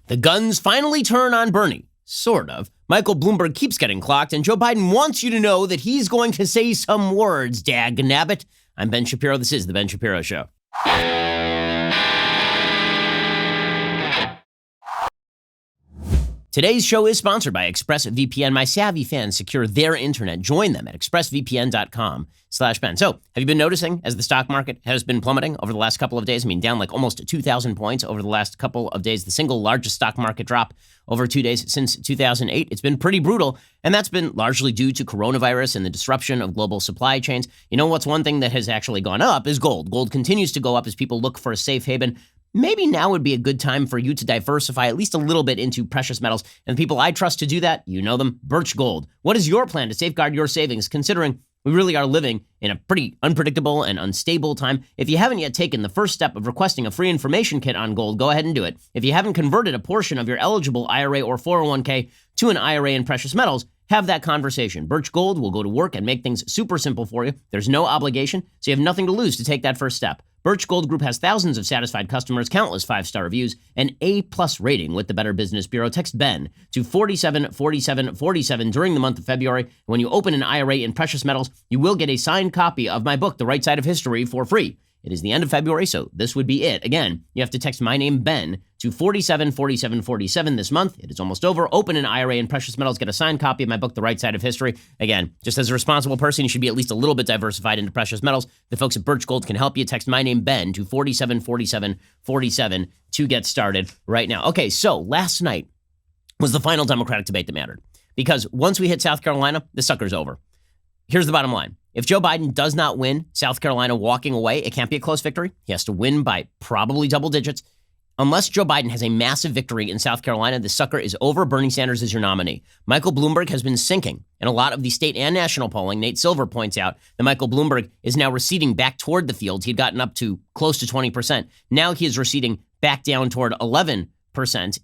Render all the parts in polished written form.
The guns finally turn on Bernie. Sort of. Michael Bloomberg keeps getting clocked, and Joe Biden wants you to know that he's going to say some words, dagnabbit. I'm Ben Shapiro. This is The Ben Shapiro Show. Today's show is sponsored by Expressvpn. My savvy fans secure their internet. Join them at expressvpn.com/Ben. So, have you been noticing as the stock market has been plummeting over the last couple of days? I mean, down like almost 2,000 points over the last couple of days. The single largest stock market drop over 2 days since 2008. It's been pretty brutal, and that's been largely due to coronavirus and the disruption of global supply chains. You know what's one thing that has actually gone up is gold. Gold continues to go up as people look for a safe haven. Maybe now would be a good time for you to diversify at least a little bit into precious metals. And the people I trust to do that, you know them, Birch Gold. What is your plan to safeguard your savings, considering we really are living in a pretty unpredictable and unstable time? If you haven't yet taken the first step of requesting a free information kit on gold, go ahead and do it. If you haven't converted a portion of your eligible IRA or 401k to an IRA in precious metals, have that conversation. Birch Gold will go to work and make things super simple for you. There's no obligation, so you have nothing to lose to take that first step. Birch Gold Group has thousands of satisfied customers, countless 5-star reviews, an A+ rating with the Better Business Bureau. Text Ben to 474747 during the month of February. When you open an IRA in precious metals, you will get a signed copy of my book, The Right Side of History, for free. It is the end of February, so this would be it. Again, you have to text my name, Ben, to 474747 this month. It is almost over. Open an IRA in precious metals. Get a signed copy of my book, The Right Side of History. Again, just as a responsible person, you should be at least a little bit diversified into precious metals. The folks at Birch Gold can help you. Text my name, Ben, to 474747 to get started right now. Okay, so last night was the final Democratic debate that mattered. Because once we hit South Carolina, the sucker's over. Here's the bottom line. If Joe Biden does not win South Carolina walking away, it can't be a close victory. He has to win by probably double digits. Unless Joe Biden has a massive victory in South Carolina, the sucker is over. Bernie Sanders is your nominee. Michael Bloomberg has been sinking in a lot of the state and national polling. Nate Silver points out that Michael Bloomberg is now receding back toward the field. He'd gotten up to close to 20%. Now he is receding back down toward 11%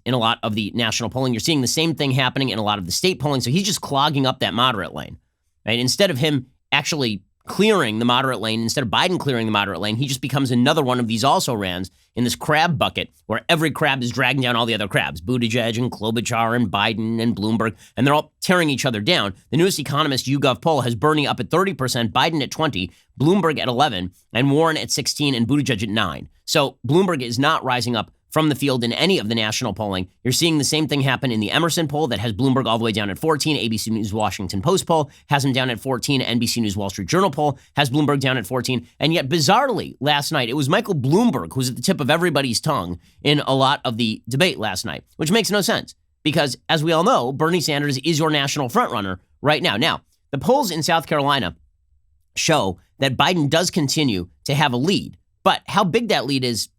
in a lot of the national polling. You're seeing the same thing happening in a lot of the state polling. So he's just clogging up that moderate lane. Right? Instead of him actually clearing the moderate lane, instead of Biden clearing the moderate lane, he just becomes another one of these also-rans in this crab bucket where every crab is dragging down all the other crabs. Buttigieg and Klobuchar and Biden and Bloomberg, and they're all tearing each other down. The newest Economist YouGov poll has Bernie up at 30%, Biden at 20%, Bloomberg at 11%, and Warren at 16%, and Buttigieg at 9%. So Bloomberg is not rising up from the field in any of the national polling. You're seeing the same thing happen in the Emerson poll that has Bloomberg all the way down at 14. ABC News Washington Post poll has him down at 14. NBC News Wall Street Journal poll has Bloomberg down at 14. And yet, bizarrely, last night, it was Michael Bloomberg who was at the tip of everybody's tongue in a lot of the debate last night, which makes no sense because, as we all know, Bernie Sanders is your national frontrunner right now. Now, the polls in South Carolina show that Biden does continue to have a lead. But how big that lead is,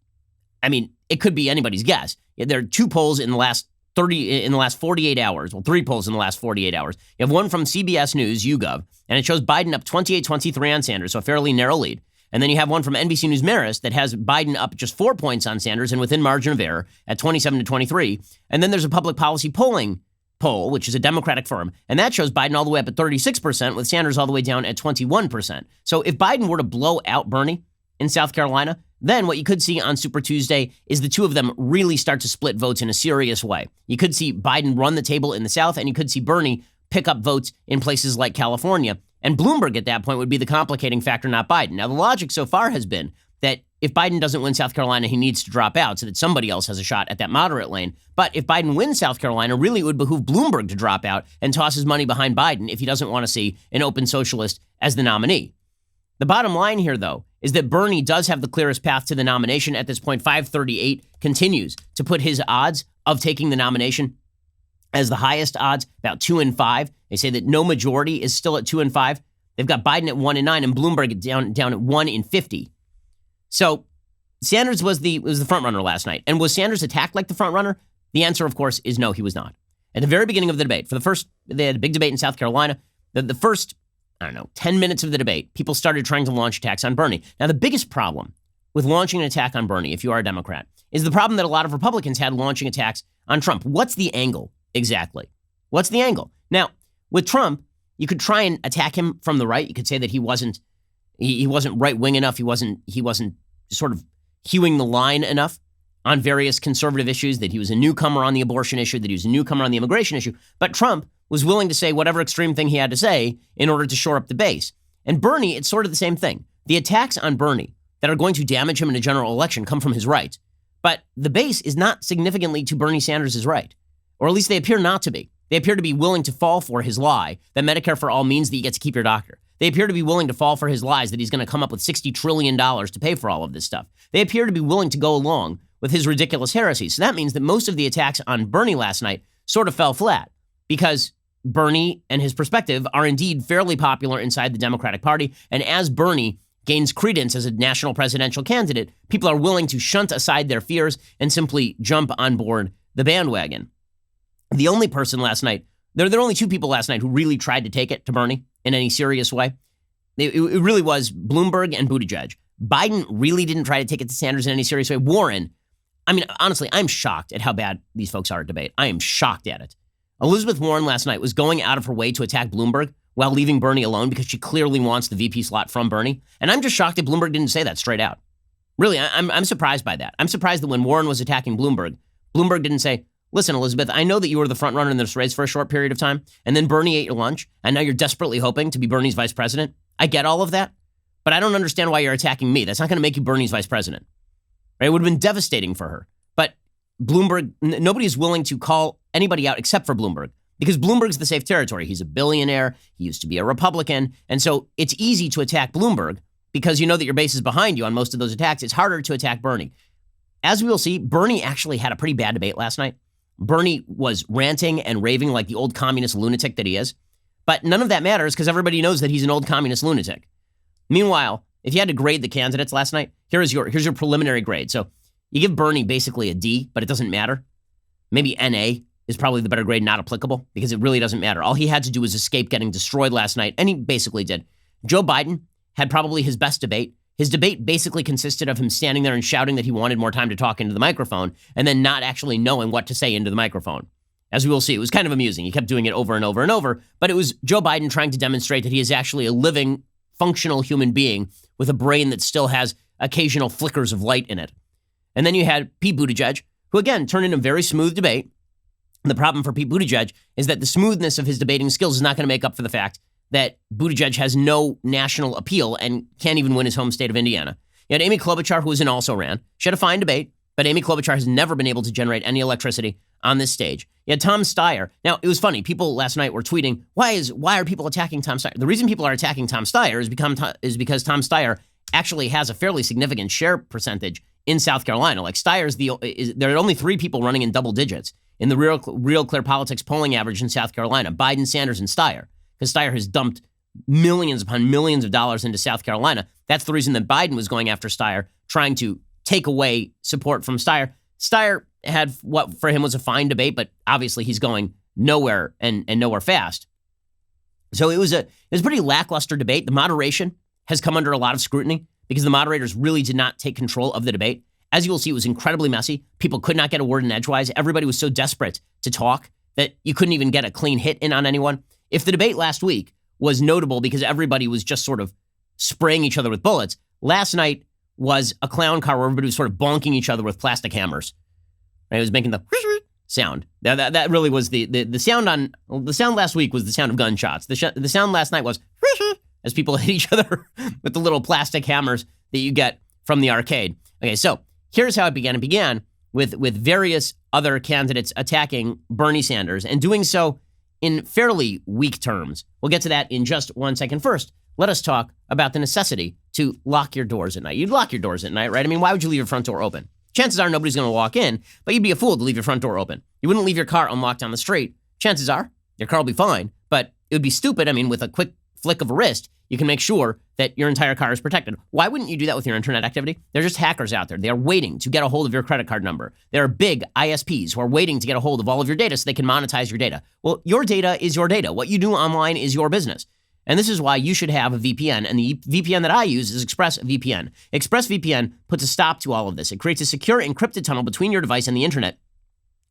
I mean, it could be anybody's guess. There are two polls in the last 48 hours. Well, three polls in the last 48 hours. You have one from CBS News, YouGov, and it shows Biden up 28-23 on Sanders, so a fairly narrow lead. And then you have one from NBC News Marist that has Biden up just 4 points on Sanders and within margin of error at 27-23. And then there's a public policy polling poll, which is a Democratic firm, and that shows Biden all the way up at 36% with Sanders all the way down at 21%. So if Biden were to blow out Bernie in South Carolina, then what you could see on Super Tuesday is the two of them really start to split votes in a serious way. You could see Biden run the table in the South, and you could see Bernie pick up votes in places like California. And Bloomberg at that point would be the complicating factor, not Biden. Now, the logic so far has been that if Biden doesn't win South Carolina, he needs to drop out so that somebody else has a shot at that moderate lane. But if Biden wins South Carolina, really it would behoove Bloomberg to drop out and toss his money behind Biden if he doesn't want to see an open socialist as the nominee. The bottom line here, though, is that Bernie does have the clearest path to the nomination at this point. 538 continues to put his odds of taking the nomination as the highest odds, about 2 in 5. They say that no majority is still at 2 in 5. They've got Biden at 1 in 9 and Bloomberg down at 1 in 50. So Sanders was the front runner last night. And was Sanders attacked like the front runner? The answer, of course, is no, he was not. At the very beginning of the debate, they had a big debate in South Carolina. The first 10 minutes of the debate, people started trying to launch attacks on Bernie. Now, the biggest problem with launching an attack on Bernie, if you are a Democrat, is the problem that a lot of Republicans had launching attacks on Trump. What's the angle exactly? What's the angle? Now, with Trump, you could try and attack him from the right. You could say that he wasn't right-wing enough. He wasn't sort of hewing the line enough on various conservative issues, that he was a newcomer on the abortion issue, that he was a newcomer on the immigration issue. But Trump was willing to say whatever extreme thing he had to say in order to shore up the base. And Bernie, it's sort of the same thing. The attacks on Bernie that are going to damage him in a general election come from his right. But the base is not significantly to Bernie Sanders' right, or at least they appear not to be. They appear to be willing to fall for his lie that Medicare for all means that you get to keep your doctor. They appear to be willing to fall for his lies that he's going to come up with $60 trillion to pay for all of this stuff. They appear to be willing to go along with his ridiculous heresies. So that means that most of the attacks on Bernie last night sort of fell flat because Bernie and his perspective are indeed fairly popular inside the Democratic Party. And as Bernie gains credence as a national presidential candidate, people are willing to shunt aside their fears and simply jump on board the bandwagon. The only person last night, there are only two people last night who really tried to take it to Bernie in any serious way. It really was Bloomberg and Buttigieg. Biden really didn't try to take it to Sanders in any serious way. Warren, I mean, honestly, I'm shocked at how bad these folks are at debate. I am shocked at it. Elizabeth Warren last night was going out of her way to attack Bloomberg while leaving Bernie alone because she clearly wants the VP slot from Bernie. And I'm just shocked that Bloomberg didn't say that straight out. Really, I'm surprised by that. I'm surprised that when Warren was attacking Bloomberg, Bloomberg didn't say, listen, Elizabeth, I know that you were the front runner in this race for a short period of time, and then Bernie ate your lunch, and now you're desperately hoping to be Bernie's vice president. I get all of that, but I don't understand why you're attacking me. That's not going to make you Bernie's vice president. Right? It would have been devastating for her. But Bloomberg, nobody is willing to call anybody out except for Bloomberg, because Bloomberg's the safe territory. He's a billionaire. He used to be a Republican. And so it's easy to attack Bloomberg because you know that your base is behind you on most of those attacks. It's harder to attack Bernie. As we will see, Bernie actually had a pretty bad debate last night. Bernie was ranting and raving like the old communist lunatic that he is. But none of that matters because everybody knows that he's an old communist lunatic. Meanwhile, if you had to grade the candidates last night, here's your preliminary grade. So you give Bernie basically a D, but it doesn't matter. Maybe NA is probably the better grade, not applicable, because it really doesn't matter. All he had to do was escape getting destroyed last night, and he basically did. Joe Biden had probably his best debate. His debate basically consisted of him standing there and shouting that he wanted more time to talk into the microphone and then not actually knowing what to say into the microphone. As we will see, it was kind of amusing. He kept doing it over and over and over, but it was Joe Biden trying to demonstrate that he is actually a living, functional human being with a brain that still has occasional flickers of light in it. And then you had Pete Buttigieg, who again turned in a very smooth debate. And the problem for Pete Buttigieg is that the smoothness of his debating skills is not going to make up for the fact that Buttigieg has no national appeal and can't even win his home state of Indiana. You had Amy Klobuchar, who was in also ran. She had a fine debate, but Amy Klobuchar has never been able to generate any electricity on this stage. You had Tom Steyer. Now, it was funny. People last night were tweeting, why are people attacking Tom Steyer? The reason people are attacking Tom Steyer is because Tom Steyer actually has a fairly significant share percentage in South Carolina. Like Steyer's there are only 3 people running in double digits in the Real Clear Politics polling average in South Carolina, Biden, Sanders, and Steyer. Because Steyer has dumped millions upon millions of dollars into South Carolina. That's the reason that Biden was going after Steyer, trying to take away support from Steyer. Steyer had what for him was a fine debate, but obviously he's going nowhere and nowhere fast. So it was a pretty lackluster debate. The moderation has come under a lot of scrutiny because the moderators really did not take control of the debate. As you will see, it was incredibly messy. People could not get a word in edgewise. Everybody was so desperate to talk that you couldn't even get a clean hit in on anyone. If the debate last week was notable because everybody was just sort of spraying each other with bullets, last night was a clown car where everybody was sort of bonking each other with plastic hammers. Right? It was making the sound. That really was the sound on the sound last week was the sound of gunshots. The sound last night was as people hit each other with the little plastic hammers that you get from the arcade. Okay, so here's how it began. It began with various other candidates attacking Bernie Sanders and doing so in fairly weak terms. We'll get to that in just one second. First, let us talk about the necessity to lock your doors at night. You'd lock your doors at night, right? I mean, why would you leave your front door open? Chances are nobody's going to walk in, but you'd be a fool to leave your front door open. You wouldn't leave your car unlocked on the street. Chances are your car will be fine, but it would be stupid. I mean, with a quick flick of a wrist, you can make sure that your entire car is protected. Why wouldn't you do that with your internet activity? They're just hackers out there. They are waiting to get a hold of your credit card number. There are big ISPs who are waiting to get a hold of all of your data so they can monetize your data. Well, your data is your data. What you do online is your business. And this is why you should have a VPN. And the VPN that I use is Expressvpn. Expressvpn puts a stop to all of this. It creates a secure encrypted tunnel between your device and the internet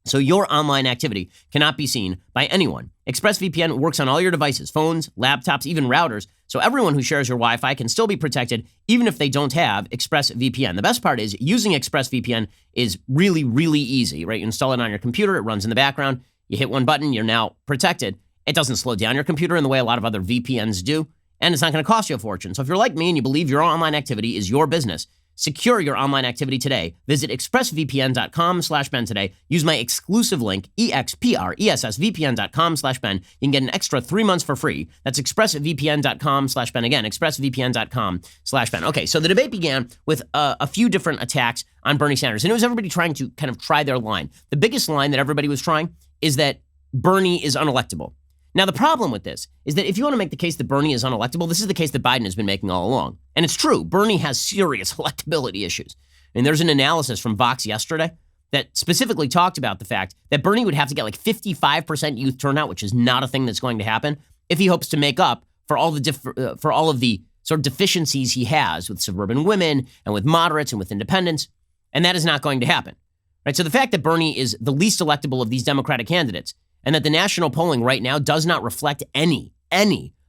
So your online activity cannot be seen by anyone. ExpressVPN works on all your devices, phones, laptops, even routers, so everyone who shares your Wi-Fi can still be protected even if they don't have ExpressVPN. The best part is using ExpressVPN is really, really easy, right? You install it on your computer, it runs in the background, you hit one button, you're now protected. It doesn't slow down your computer in the way a lot of other VPNs do, and it's not going to cost you a fortune. So if you're like me and you believe your online activity is your business, secure your online activity today. Visit expressvpn.com/Ben today. Use my exclusive link, expressvpn.com/Ben. You can get an extra 3 months for free. That's expressvpn.com/Ben. Again, expressvpn.com/Ben. Okay, so the debate began with a few different attacks on Bernie Sanders, and it was everybody trying to kind of try their line. The biggest line that everybody was trying is that Bernie is unelectable. Now, the problem with this is that if you want to make the case that Bernie is unelectable, this is the case that Biden has been making all along. And it's true. Bernie has serious electability issues. And there's an analysis from Vox yesterday that specifically talked about the fact that Bernie would have to get like 55% youth turnout, which is not a thing that's going to happen, if he hopes to make up for all of the sort of deficiencies he has with suburban women and with moderates and with independents. And that is not going to happen. Right? So the fact that Bernie is the least electable of these Democratic candidates, and that the national polling right now does not reflect any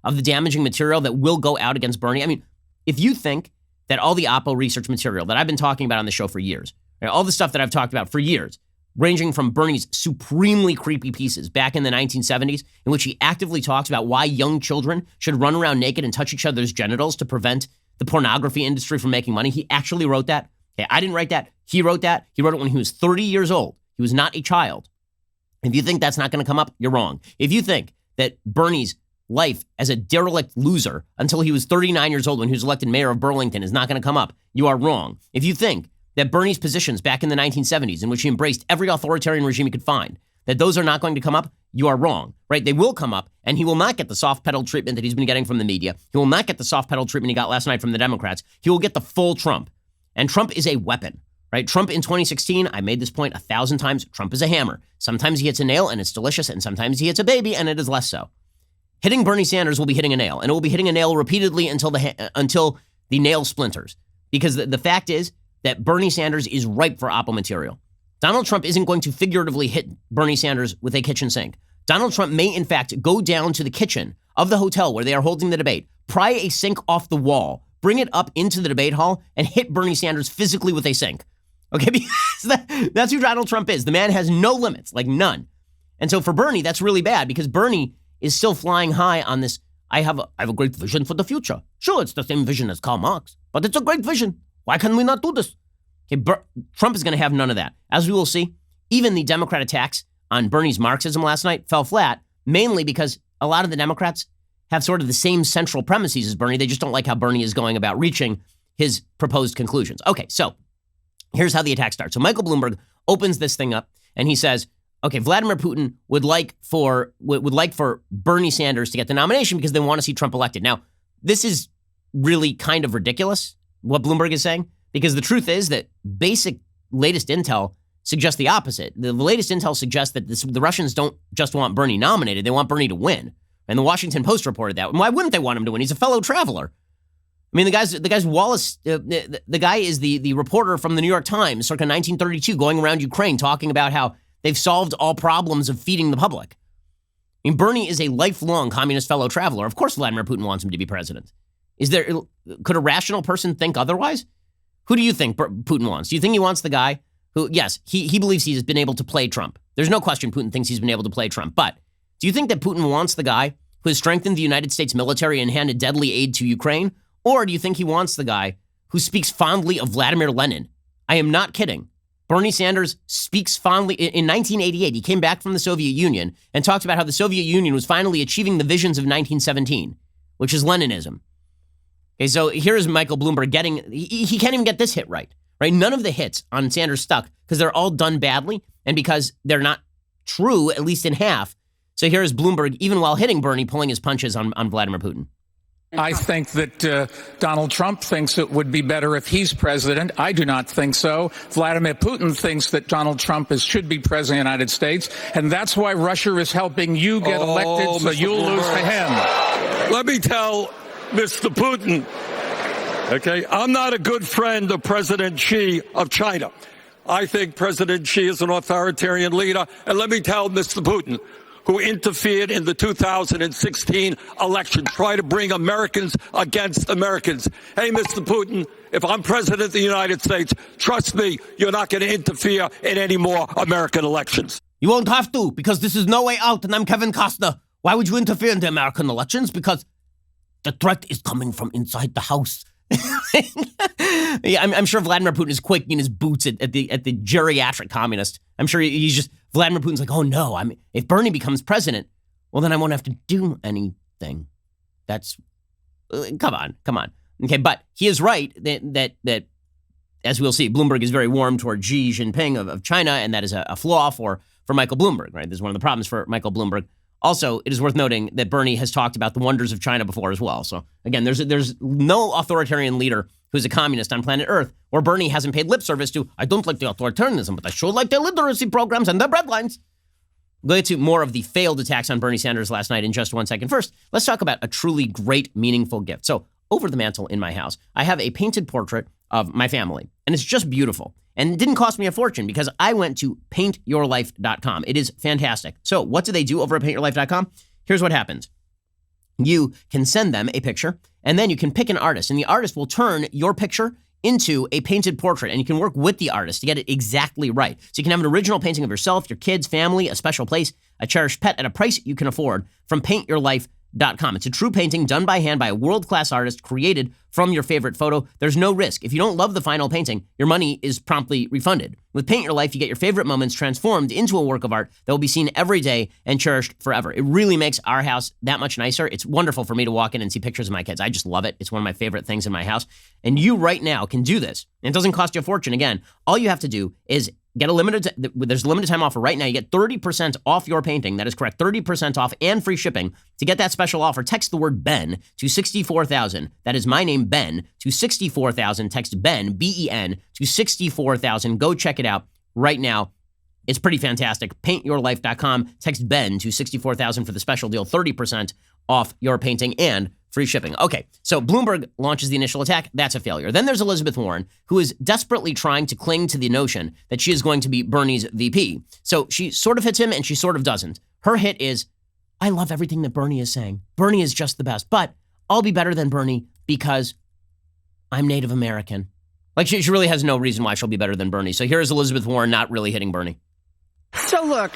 of the damaging material that will go out against Bernie. I mean, if you think that all the Oppo research material that I've been talking about on the show for years, right, all the stuff that I've talked about for years, ranging from Bernie's supremely creepy pieces back in the 1970s, in which he actively talks about why young children should run around naked and touch each other's genitals to prevent the pornography industry from making money. He actually wrote that. Okay, I didn't write that. He wrote that. He wrote it when he was 30 years old. He was not a child. If you think that's not going to come up, you're wrong. If you think that Bernie's life as a derelict loser until he was 39 years old when he was elected mayor of Burlington is not going to come up, you are wrong. If you think that Bernie's positions back in the 1970s, in which he embraced every authoritarian regime he could find, that those are not going to come up, you are wrong, right? They will come up, and he will not get the soft pedal treatment that he's been getting from the media. He will not get the soft pedal treatment he got last night from the Democrats. He will get the full Trump. And Trump is a weapon. Right? Trump in 2016, I made this point 1,000 times, Trump is a hammer. Sometimes he hits a nail and it's delicious, and sometimes he hits a baby and it is less so. Hitting Bernie Sanders will be hitting a nail, and it will be hitting a nail repeatedly until the nail splinters. Because the fact is that Bernie Sanders is ripe for Oppo material. Donald Trump isn't going to figuratively hit Bernie Sanders with a kitchen sink. Donald Trump may, in fact, go down to the kitchen of the hotel where they are holding the debate, pry a sink off the wall, bring it up into the debate hall, and hit Bernie Sanders physically with a sink. Okay, because that's who Donald Trump is. The man has no limits, like none. And so for Bernie, that's really bad, because Bernie is still flying high on this, I have a great vision for the future. Sure, it's the same vision as Karl Marx, but it's a great vision. Why can we not do this? Okay, Trump is going to have none of that. As we will see, even the Democrat attacks on Bernie's Marxism last night fell flat, mainly because a lot of the Democrats have sort of the same central premises as Bernie. They just don't like how Bernie is going about reaching his proposed conclusions. Okay, so here's how the attack starts. So Michael Bloomberg opens this thing up and he says, okay, Vladimir Putin would like for Bernie Sanders to get the nomination because they want to see Trump elected. Now, this is really kind of ridiculous, what Bloomberg is saying, because the truth is that basic latest intel suggests the opposite. The latest intel suggests that the Russians don't just want Bernie nominated, they want Bernie to win. And the Washington Post reported that. Why wouldn't they want him to win? He's a fellow traveler. I mean, the guy's Wallace, the guy is the reporter from the New York Times, circa 1932, going around Ukraine talking about how they've solved all problems of feeding the public. I mean, Bernie is a lifelong communist fellow traveler. Of course, Vladimir Putin wants him to be president. Could a rational person think otherwise? Who do you think Putin wants? Do you think he wants the guy who, yes, he believes he's been able to play Trump. There's no question Putin thinks he's been able to play Trump. But do you think that Putin wants the guy who has strengthened the United States military and handed deadly aid to Ukraine? Or do you think he wants the guy who speaks fondly of Vladimir Lenin? I am not kidding. Bernie Sanders speaks fondly. In 1988, he came back from the Soviet Union and talked about how the Soviet Union was finally achieving the visions of 1917, which is Leninism. Okay, so here is Michael Bloomberg he can't even get this hit right? None of the hits on Sanders stuck because they're all done badly and because they're not true, at least in half. So here is Bloomberg, even while hitting Bernie, pulling his punches on Vladimir Putin. I think that Donald Trump thinks it would be better if he's president. I do not think so. Vladimir Putin thinks that Donald Trump should be president of the United States, and that's why Russia is helping you get elected so you'll lose to him. Let me tell Mr. Putin, okay, I'm not a good friend of President Xi of China. I think President Xi is an authoritarian leader. And let me tell Mr. Putin, who interfered in the 2016 election, try to bring Americans against Americans. Hey, Mr. Putin, if I'm president of the United States, trust me, you're not going to interfere in any more American elections. You won't have to, because this is No Way Out, and I'm Kevin Costner. Why would you interfere in the American elections? Because the threat is coming from inside the house. Yeah, I'm sure Vladimir Putin is quaking in his boots at the geriatric communist. I'm sure he's just, Vladimir Putin's like, oh no, if Bernie becomes president, well then I won't have to do anything. That's, come on. Okay, but he is right that as we'll see, Bloomberg is very warm toward Xi Jinping of China, and that is a flaw for Michael Bloomberg, right? This is one of the problems for Michael Bloomberg. Also, it is worth noting that Bernie has talked about the wonders of China before as well. So again, there's no authoritarian leader who's a communist on planet Earth where Bernie hasn't paid lip service to, I don't like the authoritarianism, but I sure like their literacy programs and their breadlines. We'll get to more of the failed attacks on Bernie Sanders last night in just 1 second. First, let's talk about a truly great, meaningful gift. So over the mantle in my house, I have a painted portrait of my family, and it's just beautiful. And it didn't cost me a fortune because I went to paintyourlife.com. It is fantastic. So what do they do over at paintyourlife.com? Here's what happens. You can send them a picture, and then you can pick an artist, and the artist will turn your picture into a painted portrait, and you can work with the artist to get it exactly right. So you can have an original painting of yourself, your kids, family, a special place, a cherished pet at a price you can afford from paintyourlife.com. It's a true painting done by hand by a world-class artist created from your favorite photo. There's no risk. If you don't love the final painting, your money is promptly refunded. With Paint Your Life, you get your favorite moments transformed into a work of art that will be seen every day and cherished forever. It really makes our house that much nicer. It's wonderful for me to walk in and see pictures of my kids. I just love it. It's one of my favorite things in my house. And you right now can do this. And it doesn't cost you a fortune. Again, all you have to do is get there's a limited time offer right now. You get 30% off your painting. That is correct. 30% off and free shipping. To get that special offer, text the word Ben to 64,000. That is my name, Ben, to 64,000. Text Ben, B-E-N, to 64,000. Go check it out right now. It's pretty fantastic. Paintyourlife.com. Text Ben to 64,000 for the special deal. 30% off your painting and free shipping. Okay, so Bloomberg launches the initial attack. That's a failure. Then there's Elizabeth Warren, who is desperately trying to cling to the notion that she is going to be Bernie's VP. So she sort of hits him and she sort of doesn't. Her hit is, I love everything that Bernie is saying. Bernie is just the best, but I'll be better than Bernie because I'm Native American. Like she really has no reason why she'll be better than Bernie. So here's Elizabeth Warren not really hitting Bernie. So look,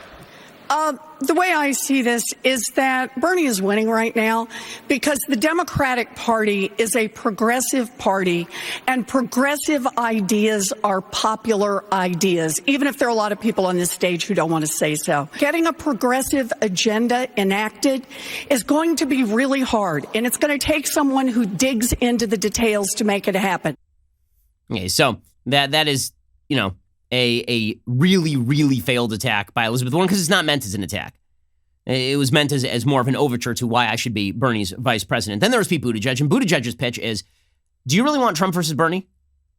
the way I see this is that Bernie is winning right now because the Democratic Party is a progressive party, and progressive ideas are popular ideas, even if there are a lot of people on this stage who don't want to say so. Getting a progressive agenda enacted is going to be really hard, and it's going to take someone who digs into the details to make it happen. Okay, so that is, a really, really failed attack by Elizabeth Warren because it's not meant as an attack. It was meant as more of an overture to why I should be Bernie's vice president. Then there was Pete Buttigieg, and Buttigieg's pitch is, do you really want Trump versus Bernie?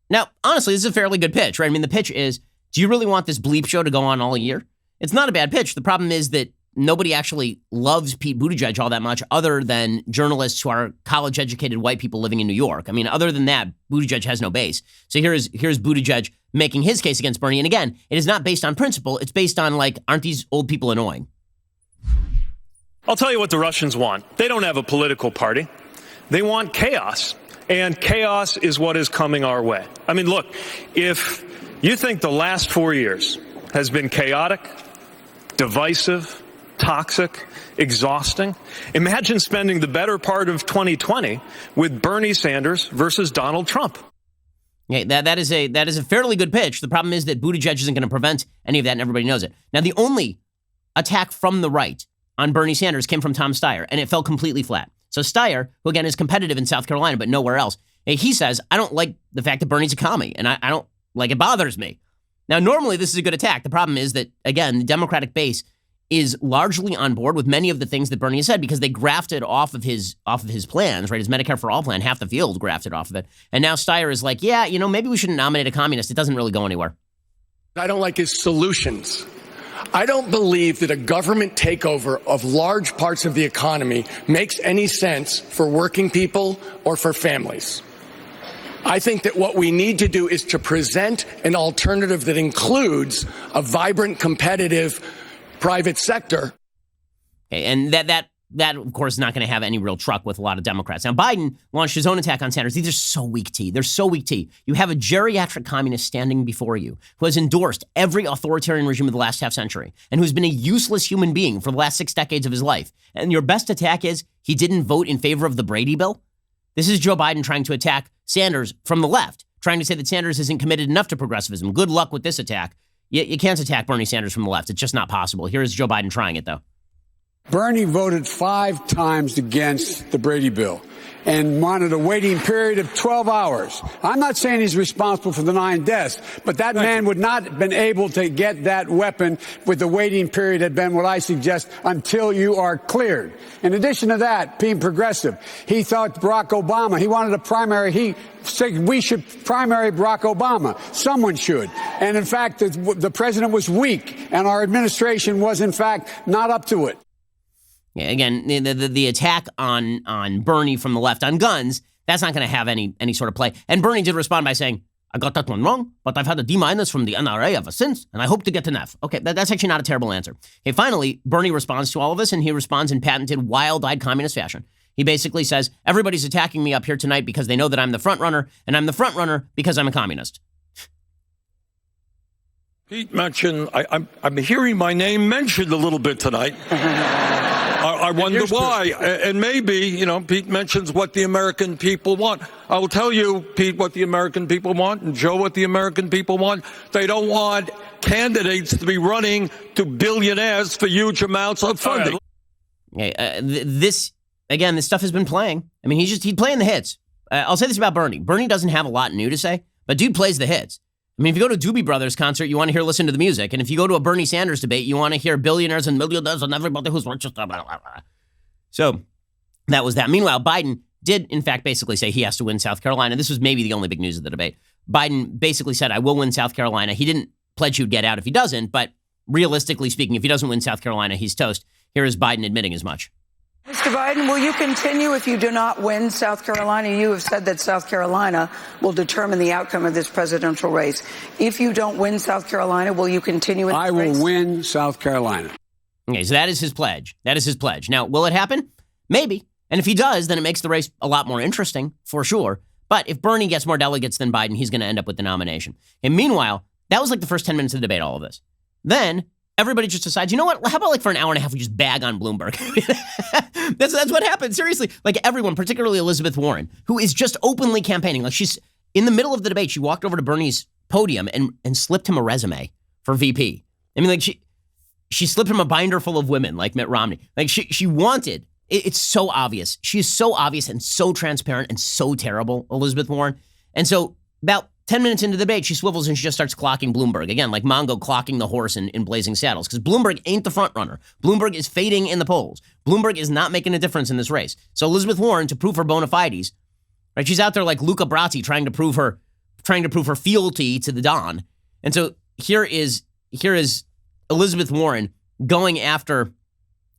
Now, honestly, this is a fairly good pitch, right? I mean, the pitch is, do you really want this bleep show to go on all year? It's not a bad pitch. The problem is that nobody actually loves Pete Buttigieg all that much other than journalists who are college-educated white people living in New York. I mean, other than that, Buttigieg has no base. So here's Buttigieg making his case against Bernie. And again, it is not based on principle. It's based on, aren't these old people annoying? I'll tell you what the Russians want. They don't have a political party. They want chaos. And chaos is what is coming our way. I mean, look, if you think the last 4 years has been chaotic, divisive, toxic, exhausting, imagine spending the better part of 2020 with Bernie Sanders versus Donald Trump. Okay, that is a fairly good pitch. The problem is that Buttigieg isn't going to prevent any of that, and everybody knows it. Now, the only attack from the right on Bernie Sanders came from Tom Steyer, and it fell completely flat. So Steyer, who again is competitive in South Carolina, but nowhere else, he says, I don't like the fact that Bernie's a commie, and I don't it bothers me. Now, normally this is a good attack. The problem is that, again, the Democratic base is largely on board with many of the things that Bernie has said because they grafted off of his plans, right? His Medicare for All plan, half the field grafted off of it. And now Steyer is like, yeah, maybe we shouldn't nominate a communist. It doesn't really go anywhere. I don't like his solutions. I don't believe that a government takeover of large parts of the economy makes any sense for working people or for families. I think that what we need to do is to present an alternative that includes a vibrant, competitive private sector. Okay, and that, of course, is not going to have any real truck with a lot of Democrats. Now, Biden launched his own attack on Sanders. These are so weak tea. They're so weak tea. You have a geriatric communist standing before you who has endorsed every authoritarian regime of the last half century and who's been a useless human being for the last 6 decades of his life. And your best attack is he didn't vote in favor of the Brady bill? This is Joe Biden trying to attack Sanders from the left, trying to say that Sanders isn't committed enough to progressivism. Good luck with this attack. You can't attack Bernie Sanders from the left. It's just not possible. Here's Joe Biden trying it, though. Bernie voted 5 times against the Brady bill and wanted a waiting period of 12 hours. I'm not saying he's responsible for the 9 deaths, but that man would not have been able to get that weapon with the waiting period had been what I suggest until you are cleared. In addition to that, being progressive, he thought Barack Obama, he wanted a primary. He said we should primary Barack Obama. Someone should. And in fact, the president was weak and our administration was in fact not up to it. Yeah, again, the attack on Bernie from the left on guns, that's not going to have any sort of play. And Bernie did respond by saying, I got that one wrong, but I've had a D- from the NRA ever since, and I hope to get an F. Okay, that's actually not a terrible answer. Okay, finally, Bernie responds to all of this, and he responds in patented wild-eyed communist fashion. He basically says, everybody's attacking me up here tonight because they know that I'm the front runner, and I'm the front runner because I'm a communist. Pete mentioned, I'm hearing my name mentioned a little bit tonight. I wonder why. And maybe, Pete mentions what the American people want. I will tell you, Pete, what the American people want, and Joe, what the American people want. They don't want candidates to be running to billionaires for huge amounts of funding. Okay, this stuff has been playing. I mean, he's playing the hits. I'll say this about Bernie. Bernie doesn't have a lot new to say, but dude plays the hits. I mean, if you go to a Doobie Brothers concert, you want to listen to the music. And if you go to a Bernie Sanders debate, you want to hear billionaires and millionaires and everybody who's rich. Blah, blah, blah. So that was that. Meanwhile, Biden did, in fact, basically say he has to win South Carolina. This was maybe the only big news of the debate. Biden basically said, I will win South Carolina. He didn't pledge he would get out if he doesn't. But realistically speaking, if he doesn't win South Carolina, he's toast. Here is Biden admitting as much. Mr. Biden, will you continue if you do not win South Carolina? You have said that South Carolina will determine the outcome of this presidential race. If you don't win South Carolina, will you continue in the race? I will win South Carolina. Okay, so that is his pledge. Now, will it happen? Maybe. And if he does, then it makes the race a lot more interesting, for sure. But if Bernie gets more delegates than Biden, he's going to end up with the nomination. And meanwhile, that was like the first 10 minutes of the debate, all of this. Then everybody just decides, you know what? How about like for an hour and a half, we just bag on Bloomberg? That's what happened. Seriously, like everyone, particularly Elizabeth Warren, who is just openly campaigning. Like she's in the middle of the debate. She walked over to Bernie's podium and slipped him a resume for VP. I mean, like she slipped him a binder full of women like Mitt Romney. Like she wanted. It's so obvious. She is so obvious and so transparent and so terrible, Elizabeth Warren. And so about 10 minutes into the debate, she swivels and she just starts clocking Bloomberg. Again, like Mongo clocking the horse in Blazing Saddles. Because Bloomberg ain't the front runner. Bloomberg is fading in the polls. Bloomberg is not making a difference in this race. So Elizabeth Warren, to prove her bona fides, right? She's out there like Luca Brasi trying to prove her fealty to the Don. And so here is Elizabeth Warren going after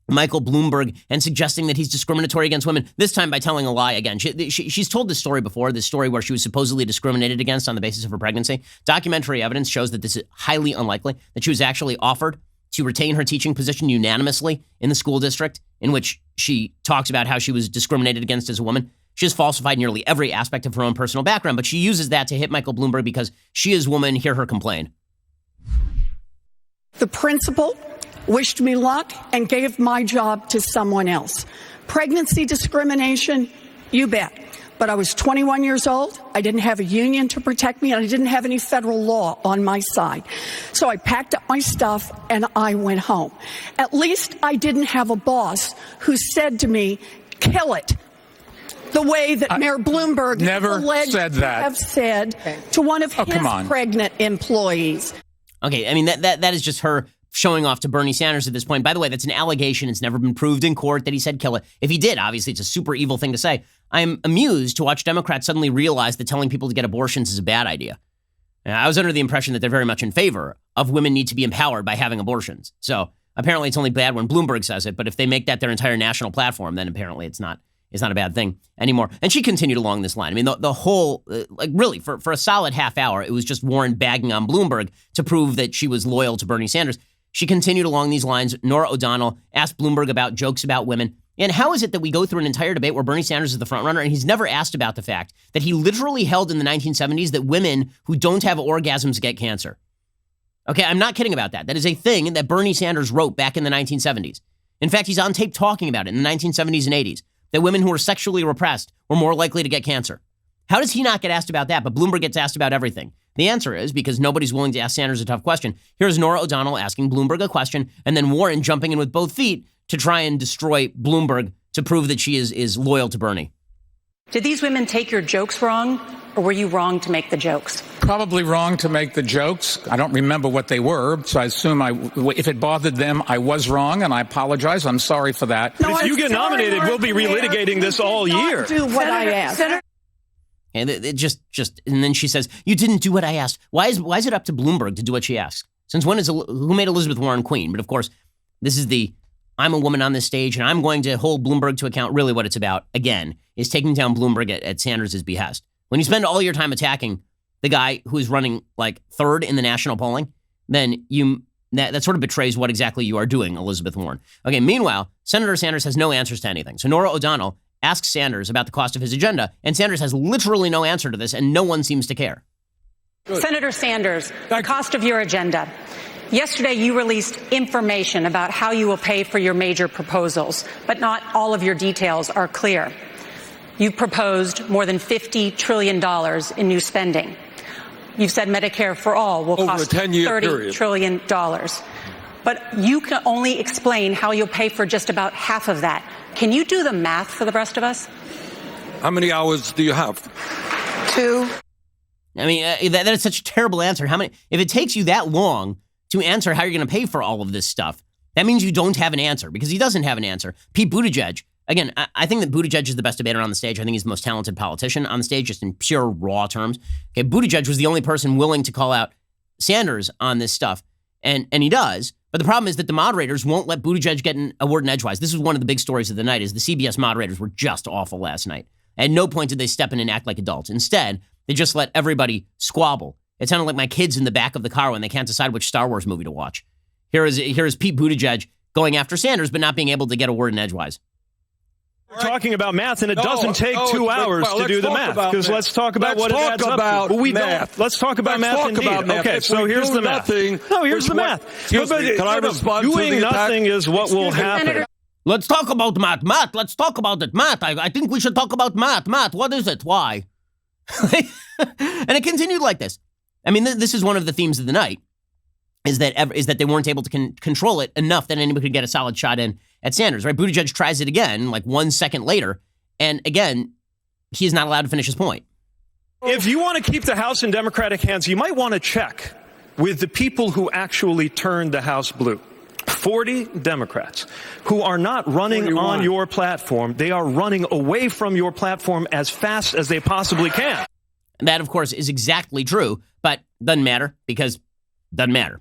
Michael Bloomberg and suggesting that he's discriminatory against women, this time by telling a lie again. She's told this story before, this story where she was supposedly discriminated against on the basis of her pregnancy. Documentary evidence shows that this is highly unlikely, that she was actually offered to retain her teaching position unanimously in the school district in which she talks about how she was discriminated against as a woman. She has falsified nearly every aspect of her own personal background, but she uses that to hit Michael Bloomberg because she is a woman. Hear her complain. The principal wished me luck and gave my job to someone else. Pregnancy discrimination, you bet. But I was 21 years old. I didn't have a union to protect me, and I didn't have any federal law on my side. So I packed up my stuff and I went home. At least I didn't have a boss who said to me, kill it. The way that Mayor Bloomberg never alleged said that. to have said to one of his pregnant employees. Okay, I mean, that is just her showing off to Bernie Sanders at this point. By the way, that's an allegation. It's never been proved in court that he said kill it. If he did, obviously, it's a super evil thing to say. I'm amused to watch Democrats suddenly realize that telling people to get abortions is a bad idea. I was under the impression that they're very much in favor of women need to be empowered by having abortions. So apparently it's only bad when Bloomberg says it, but if they make that their entire national platform, then apparently it's not is not a bad thing anymore. And she continued along this line. I mean, the whole, really, for a solid half hour, it was just Warren bagging on Bloomberg to prove that she was loyal to Bernie Sanders. She continued along these lines. Norah O'Donnell asked Bloomberg about jokes about women. And how is it that we go through an entire debate where Bernie Sanders is the front runner and he's never asked about the fact that he literally held in the 1970s that women who don't have orgasms get cancer? Okay, I'm not kidding about that. That is a thing that Bernie Sanders wrote back in the 1970s. In fact, he's on tape talking about it in the 1970s and 80s, that women who were sexually repressed were more likely to get cancer. How does he not get asked about that, but Bloomberg gets asked about everything? The answer is because nobody's willing to ask Sanders a tough question. Here's Norah O'Donnell asking Bloomberg a question, and then Warren jumping in with both feet to try and destroy Bloomberg to prove that she is loyal to Bernie. Did these women take your jokes wrong, or were you wrong to make the jokes? Probably wrong to make the jokes. I don't remember what they were, so I assume if it bothered them, I was wrong, and I apologize. I'm sorry for that. No, if you get nominated, we'll be relitigating this all year. Do what I asked. And it just, and then she says, you didn't do what I asked. Why is it up to Bloomberg to do what she asks? Since when who made Elizabeth Warren queen? But of course, this is I'm a woman on this stage and I'm going to hold Bloomberg to account. Really what it's about, again, is taking down Bloomberg at Sanders' behest. When you spend all your time attacking the guy who is running like third in the national polling, then that sort of betrays what exactly you are doing, Elizabeth Warren. Okay, meanwhile, Senator Sanders has no answers to anything. So Norah O'Donnell asks Sanders about the cost of his agenda, and Sanders has literally no answer to this, and no one seems to care. Good. Senator Sanders, the cost of your agenda. Yesterday, you released information about how you will pay for your major proposals, but not all of your details are clear. You've proposed more than $50 trillion in new spending. You've said Medicare for all will cost $30 trillion. But you can only explain how you'll pay for just about half of that. Can you do the math for the rest of us? How many hours do you have? 2. I mean, that is such a terrible answer. If it takes you that long to answer how you're going to pay for all of this stuff, that means you don't have an answer, because he doesn't have an answer. Pete Buttigieg, again, I think that Buttigieg is the best debater on the stage. I think he's the most talented politician on the stage, just in pure raw terms. Okay, Buttigieg was the only person willing to call out Sanders on this stuff, and he does. But the problem is that the moderators won't let Buttigieg get a word in edgewise. This is one of the big stories of the night, is the CBS moderators were just awful last night. At no point did they step in and act like adults. Instead, they just let everybody squabble. It sounded like my kids in the back of the car when they can't decide which Star Wars movie to watch. Here is Pete Buttigieg going after Sanders, but not being able to get a word in edgewise. We're talking about math, and it doesn't take 2 hours to do the math, because let's talk about what it adds up to. Let's talk about math indeed. Okay, so here's the math. No, here's the math. Can I respond to the doing nothing is what will happen. Let's talk about math. Math, let's talk about it. Math, I think we should talk about math. Math, what is it? Why? And it continued like this. I mean, this is one of the themes of the night, is that they weren't able to control it enough that anybody could get a solid shot in at Sanders, right? Buttigieg tries it again, like 1 second later, and again, he is not allowed to finish his point. If you want to keep the House in Democratic hands, you might want to check with the people who actually turned the House blue. 40 Democrats who are not running on your platform. They are running away from your platform as fast as they possibly can. And that, of course, is exactly true, but doesn't matter, because doesn't matter.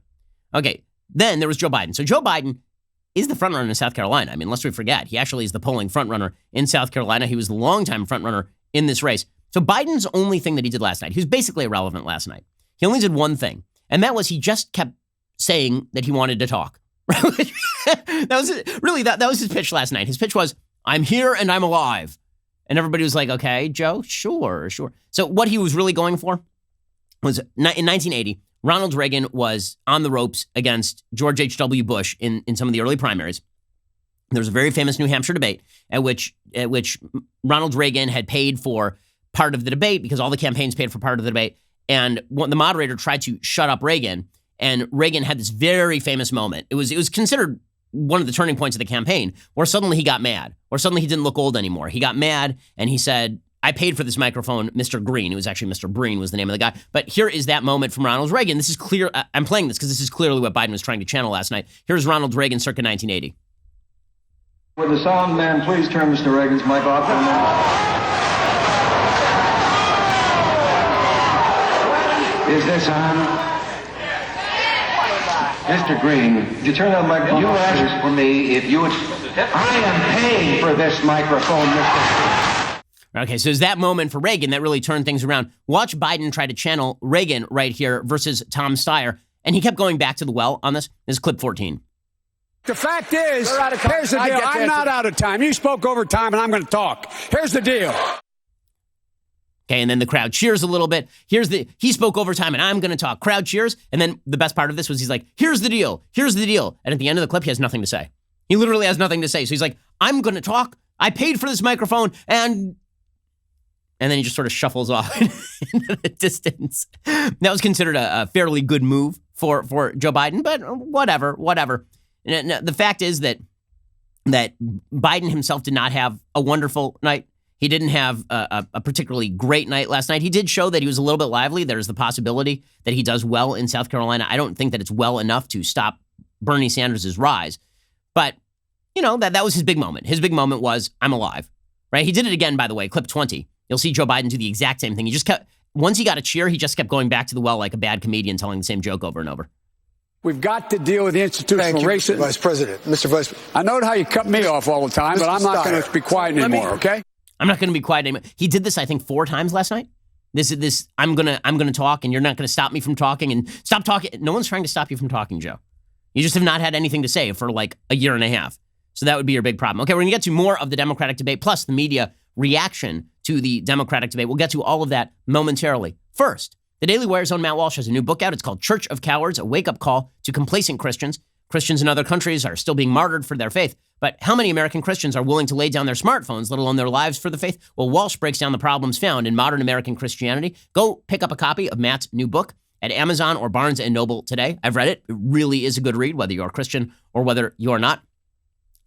Okay, then there was Joe Biden. So Joe Biden is the frontrunner in South Carolina. I mean, lest we forget, he actually is the polling frontrunner in South Carolina. He was the longtime frontrunner in this race. So Biden's only thing that he did last night, he was basically irrelevant last night. He only did one thing, and that was he just kept saying that he wanted to talk. That was his pitch last night. His pitch was, I'm here and I'm alive. And everybody was like, okay, Joe, sure. So what he was really going for was, in 1980, Ronald Reagan was on the ropes against George H.W. Bush in some of the early primaries. There was a very famous New Hampshire debate at which Ronald Reagan had paid for part of the debate, because all the campaigns paid for part of the debate. And the moderator tried to shut up Reagan, and Reagan had this very famous moment. It was considered one of the turning points of the campaign, where suddenly he got mad, or suddenly he didn't look old anymore. He got mad, and he said, I paid for this microphone, Mr. Green. It was actually Mr. Breen was the name of the guy. But here is that moment from Ronald Reagan. This is clear. I'm playing this because this is clearly what Biden was trying to channel last night. Here's Ronald Reagan circa 1980. Would the sound man please turn Mr. Reagan's mic off for a minute? Is this on? Mr. Green, did you turn on my microphone? You asked for me if you would... I am paying for this microphone, Mr. Okay, so it's that moment for Reagan that really turned things around. Watch Biden try to channel Reagan right here versus Tom Steyer. And he kept going back to the well on this. This is clip 14. The fact is, here's the deal. I'm not out of time. You spoke over time, and I'm going to talk. Here's the deal. Okay, and then the crowd cheers a little bit. He spoke over time, and I'm going to talk. Crowd cheers. And then the best part of this was he's like, here's the deal. Here's the deal. And at the end of the clip, he has nothing to say. He literally has nothing to say. So he's like, I'm going to talk. I paid for this microphone. And then he just sort of shuffles off into the distance. That was considered a fairly good move for Joe Biden, but whatever. And the fact is that Biden himself did not have a wonderful night. He didn't have a particularly great night last night. He did show that he was a little bit lively. There's the possibility that he does well in South Carolina. I don't think that it's well enough to stop Bernie Sanders' rise. But, you know, that was his big moment. His big moment was, I'm alive, right? He did it again, by the way, clip 20. You'll see Joe Biden do the exact same thing. He just kept, once he got a cheer, he just kept going back to the well like a bad comedian telling the same joke over and over. We've got to deal with the institutional racism. Vice President. Mr. Vice President. I know how you cut me off all the time, but I'm not going to be quiet anymore, okay? I'm not going to be quiet anymore. He did this, I think, 4 times last night. This. I'm gonna talk, and you're not going to stop me from talking. And stop talking. No one's trying to stop you from talking, Joe. You just have not had anything to say for like a year and a half. So that would be your big problem. Okay, we're going to get to more of the Democratic debate, plus the media reaction to the Democratic debate. We'll get to all of that momentarily. First, the Daily Wire's own Matt Walsh has a new book out. It's called Church of Cowards, a wake-up call to complacent Christians. Christians in other countries are still being martyred for their faith. But how many American Christians are willing to lay down their smartphones, let alone their lives, for the faith? Well, Walsh breaks down the problems found in modern American Christianity. Go pick up a copy of Matt's new book at Amazon or Barnes & Noble today. I've read it. It really is a good read, whether you're a Christian or whether you're not.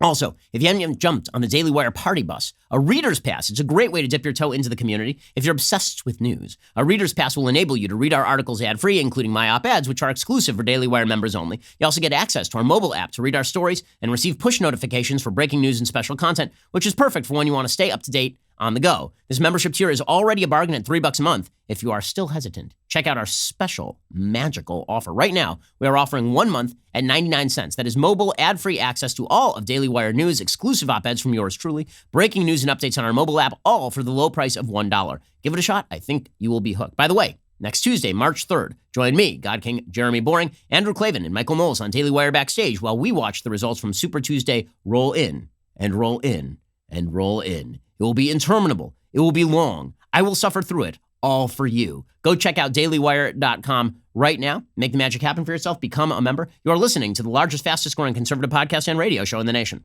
Also, if you haven't jumped on the Daily Wire party bus, a Reader's Pass, it's a great way to dip your toe into the community. If you're obsessed with news, a Reader's Pass will enable you to read our articles ad-free, including my op-eds, which are exclusive for Daily Wire members only. You also get access to our mobile app to read our stories and receive push notifications for breaking news and special content, which is perfect for when you want to stay up to date on the go. This membership tier is already a bargain at $3 a month. If you are still hesitant, check out our special magical offer. Right now, we are offering 1 month at 99 cents. That is mobile ad-free access to all of Daily Wire news, exclusive op-eds from yours truly, breaking news and updates on our mobile app, all for the low price of $1. Give it a shot. I think you will be hooked. By the way, next Tuesday, March 3rd, join me, God King Jeremy Boring, Andrew Klavan, and Michael Knowles on Daily Wire Backstage while we watch the results from Super Tuesday roll in and roll in and roll in. It will be interminable. It will be long. I will suffer through it, all for you. Go check out dailywire.com right now. Make the magic happen for yourself. Become a member. You are listening to the largest, fastest growing conservative podcast and radio show in the nation.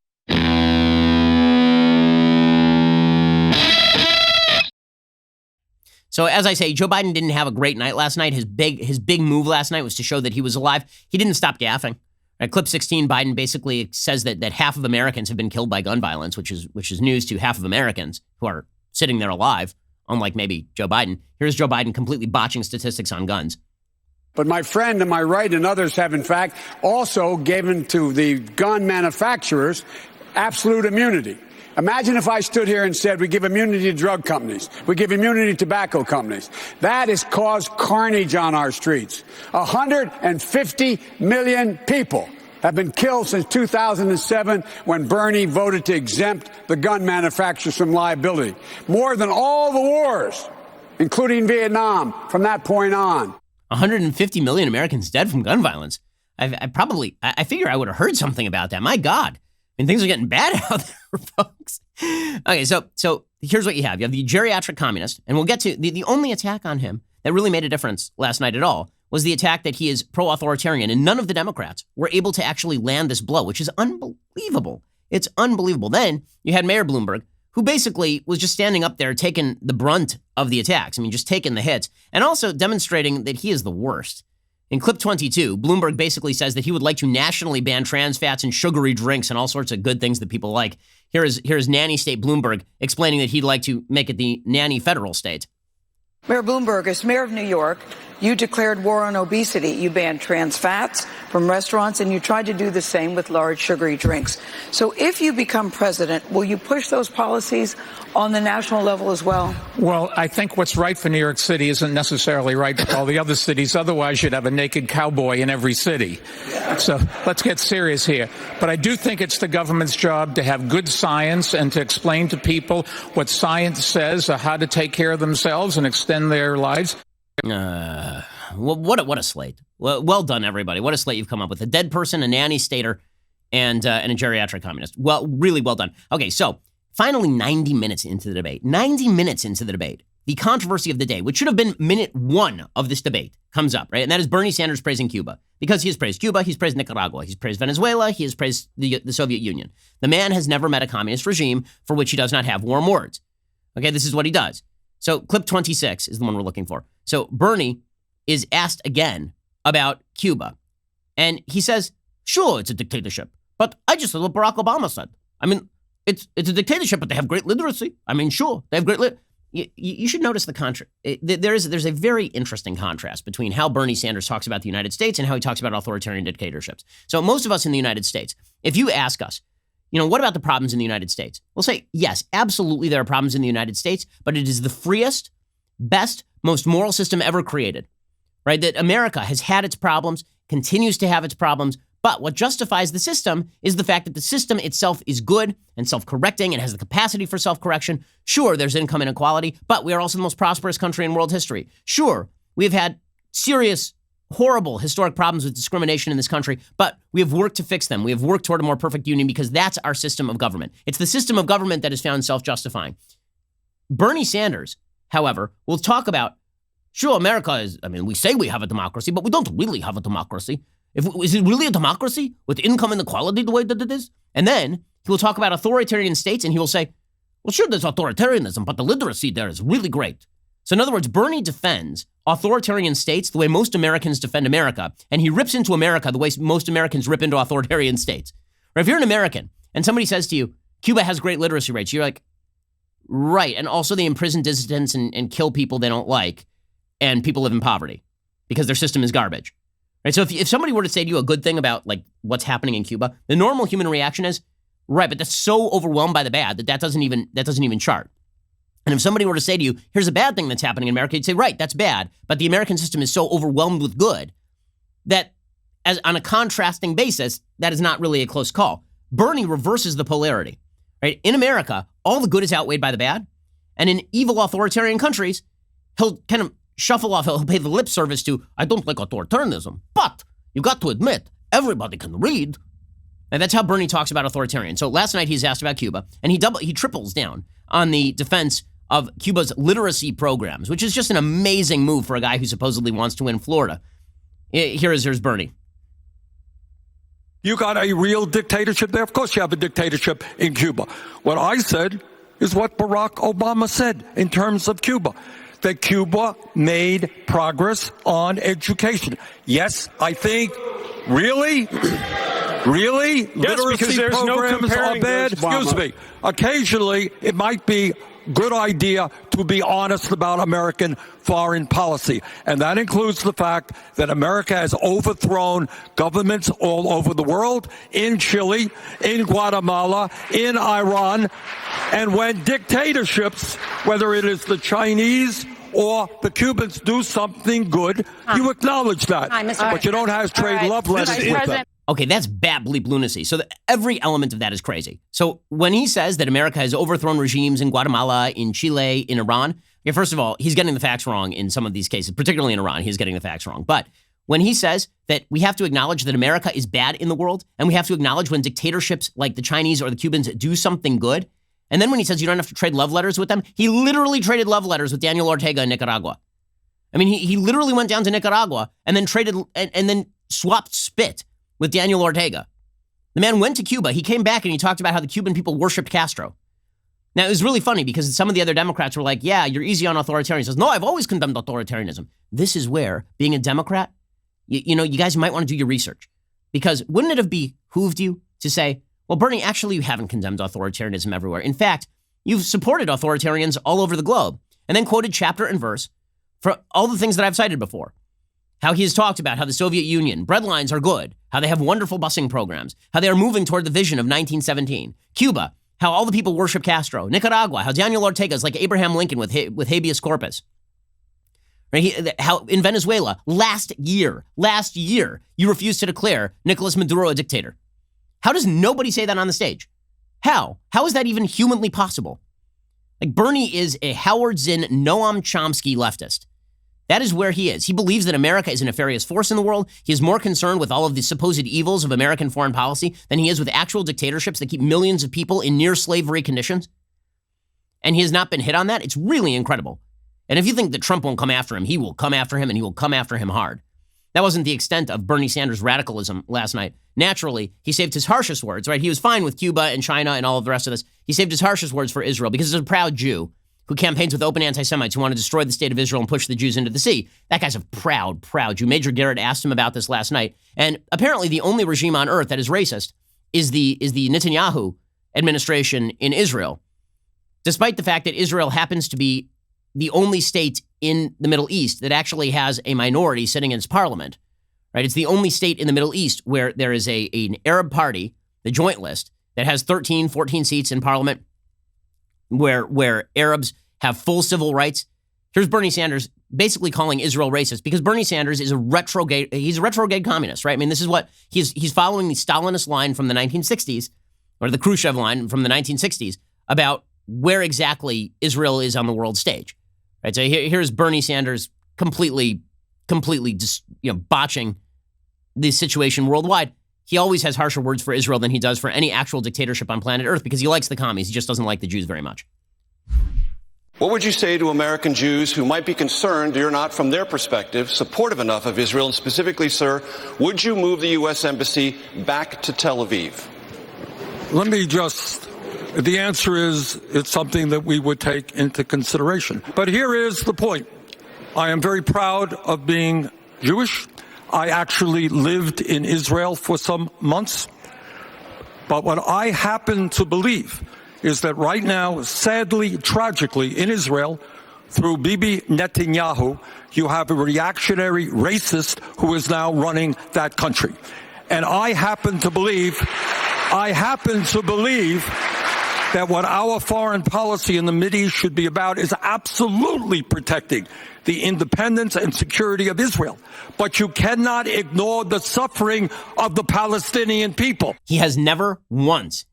So as I say, Joe Biden didn't have a great night last night. His big move last night was to show that he was alive. He didn't stop gaffing. At clip 16, Biden basically says that half of Americans have been killed by gun violence, which is news to half of Americans who are sitting there alive, unlike maybe Joe Biden. Here's Joe Biden completely botching statistics on guns. But my friend to my right and others have, in fact, also given to the gun manufacturers absolute immunity. Imagine if I stood here and said we give immunity to drug companies, we give immunity to tobacco companies. That has caused carnage on our streets. 150 million people have been killed since 2007 when Bernie voted to exempt the gun manufacturers from liability. More than all the wars, including Vietnam, from that point on. 150 million Americans dead from gun violence. I figure I would have heard something about that. My God. And things are getting bad out there, folks. Okay, so here's what you have. You have the geriatric communist, and we'll get to the only attack on him that really made a difference last night at all was the attack that he is pro-authoritarian, and none of the Democrats were able to actually land this blow, which is unbelievable. It's unbelievable. Then you had Mayor Bloomberg, who basically was just standing up there taking the brunt of the attacks. I mean, just taking the hits, and also demonstrating that he is the worst. In clip 22, Bloomberg basically says that he would like to nationally ban trans fats and sugary drinks and all sorts of good things that people like. Here's nanny state Bloomberg explaining that he'd like to make it the nanny federal state. Mayor Bloomberg, as mayor of New York, You declared war on obesity. You banned trans fats from restaurants, and you tried to do the same with large sugary drinks. So if you become president, will you push those policies on the national level as well? Well, I think what's right for New York City isn't necessarily right for all the other cities. Otherwise, you'd have a naked cowboy in every city. So let's get serious here. But I do think it's the government's job to have good science and to explain to people what science says, or how to take care of themselves and extend their lives. What a slate. Well done, everybody. What a slate you've come up with. A dead person, a nanny stater, and a geriatric communist. Well, really well done. Okay, so finally 90 minutes into the debate. 90 minutes into the debate. The controversy of the day, which should have been minute one of this debate, comes up, right? And that is Bernie Sanders praising Cuba. Because he has praised Cuba, he's praised Nicaragua, he's praised Venezuela, he has praised the Soviet Union. The man has never met a communist regime for which he does not have warm words. Okay, this is what he does. So clip 26 is the one we're looking for. So Bernie is asked again about Cuba. And he says, sure, it's a dictatorship. But I just said what Barack Obama said. I mean, it's a dictatorship, but they have great literacy. I mean, sure, they have great literacy. You should notice the contrast. There's a very interesting contrast between how Bernie Sanders talks about the United States and how he talks about authoritarian dictatorships. So most of us in the United States, if you ask us, what about the problems in the United States? We'll say, yes, absolutely there are problems in the United States, but it is the freest, best, most moral system ever created, right? That America has had its problems, continues to have its problems, but what justifies the system is the fact that the system itself is good and self-correcting and has the capacity for self-correction. Sure, there's income inequality, but we are also the most prosperous country in world history. Sure, we've had serious, horrible historic problems with discrimination in this country, but we have worked to fix them. We have worked toward a more perfect union because that's our system of government. It's the system of government that is found self-justifying. Bernie Sanders, however, will talk about, sure, America is, we say we have a democracy, but we don't really have a democracy. Is it really a democracy with income inequality the way that it is? And then he will talk about authoritarian states and he will say, well, sure, there's authoritarianism, but the literacy there is really great. So in other words, Bernie defends authoritarian states the way most Americans defend America, and he rips into America the way most Americans rip into authoritarian states. Or if you're an American and somebody says to you, Cuba has great literacy rates, you're like, right, and also they imprison dissidents and kill people they don't like, and people live in poverty because their system is garbage. Right? So if somebody were to say to you a good thing about like what's happening in Cuba, the normal human reaction is, right, but that's so overwhelmed by the bad that doesn't even chart. And if somebody were to say to you, here's a bad thing that's happening in America, you'd say, right, that's bad, but the American system is so overwhelmed with good that as on a contrasting basis, that is not really a close call. Bernie reverses the polarity. Right? In America, all the good is outweighed by the bad. And in evil authoritarian countries, he'll kind of shuffle off, he'll pay the lip service to, I don't like authoritarianism, but you got to admit, everybody can read. And that's how Bernie talks about authoritarian. So last night he's asked about Cuba, and he triples down on the defense of Cuba's literacy programs, which is just an amazing move for a guy who supposedly wants to win Florida. Here's Bernie. You got a real dictatorship there? Of course you have a dictatorship in Cuba. What I said is what Barack Obama said in terms of Cuba. That Cuba made progress on education. Yes, I think, really? Really? Yes, literacy programs are bad? Excuse me. Occasionally, it might be good idea to be honest about American foreign policy. And that includes the fact that America has overthrown governments all over the world, in Chile, in Guatemala, in Iran. And when dictatorships, whether it is the Chinese or the Cubans, do something good, you acknowledge that. But you don't have trade love letters with them. Okay, that's bat bleep lunacy. So every element of that is crazy. So when he says that America has overthrown regimes in Guatemala, in Chile, in Iran, okay, first of all, he's getting the facts wrong in some of these cases, particularly in Iran, he's getting the facts wrong. But when he says that we have to acknowledge that America is bad in the world, and we have to acknowledge when dictatorships like the Chinese or the Cubans do something good, and then when he says you don't have to trade love letters with them, he literally traded love letters with Daniel Ortega in Nicaragua. I mean, he literally went down to Nicaragua and then traded and then swapped spit with Daniel Ortega. The man went to Cuba. He came back and he talked about how the Cuban people worshipped Castro. Now, it was really funny because some of the other Democrats were like, yeah, you're easy on authoritarianism. He says, no, I've always condemned authoritarianism. This is where, being a Democrat, you guys might want to do your research. Because wouldn't it have behooved you to say, well, Bernie, actually, you haven't condemned authoritarianism everywhere. In fact, you've supported authoritarians all over the globe. And then quoted chapter and verse for all the things that I've cited before. how he has talked about how the Soviet Union, bread lines are good, how they have wonderful busing programs, how they are moving toward the vision of 1917. Cuba, how all the people worship Castro. Nicaragua, how Daniel Ortega is like Abraham Lincoln with habeas corpus. Right? How in Venezuela, last year, you refused to declare Nicolas Maduro a dictator. How does nobody say that on the stage? How? How is that even humanly possible? Like, Bernie is a Howard Zinn, Noam Chomsky leftist. That is where he is. He believes that America is a nefarious force in the world. He is more concerned with all of the supposed evils of American foreign policy than he is with actual dictatorships that keep millions of people in near slavery conditions. And he has not been hit on that. It's really incredible. And if you think that Trump won't come after him, he will come after him, and he will come after him hard. That wasn't the extent of Bernie Sanders' radicalism last night. Naturally, he saved his harshest words, right? He was fine with Cuba and China and all of the rest of this. He saved his harshest words for Israel because he's a proud Jew who campaigns with open anti-Semites who want to destroy the state of Israel and push the Jews into the sea. That guy's a proud Jew. Major Garrett asked him about this last night. And apparently the only regime on earth that is racist is the Netanyahu administration in Israel, despite the fact that Israel happens to be the only state in the Middle East that actually has a minority sitting in its parliament, right? It's the only state in the Middle East where there is an Arab party, the Joint List, that has 13, 14 seats in parliament, where Arabs have full civil rights. Here's Bernie Sanders basically calling Israel racist because Bernie Sanders is he's a retrograde communist, right? I mean, this is what he's following the Stalinist line from the 1960s, or the Khrushchev line from the 1960s, about where exactly Israel is on the world stage. Right, so here's Bernie Sanders completely just, botching the situation worldwide. He always has harsher words for Israel than he does for any actual dictatorship on planet Earth because he likes the commies. He just doesn't like the Jews very much. What would you say to American Jews who might be concerned you're not, from their perspective, supportive enough of Israel? And specifically, sir, would you move the U.S. Embassy back to Tel Aviv? The answer is it's something that we would take into consideration. But here is the point. I am very proud of being Jewish. I actually lived in Israel for some months. But what I happen to believe is that right now, sadly, tragically, in Israel, through Bibi Netanyahu, you have a reactionary racist who is now running that country. And I happen to believe that what our foreign policy in the Mideast should be about is absolutely protecting the independence and security of Israel. But you cannot ignore the suffering of the Palestinian people. He has never once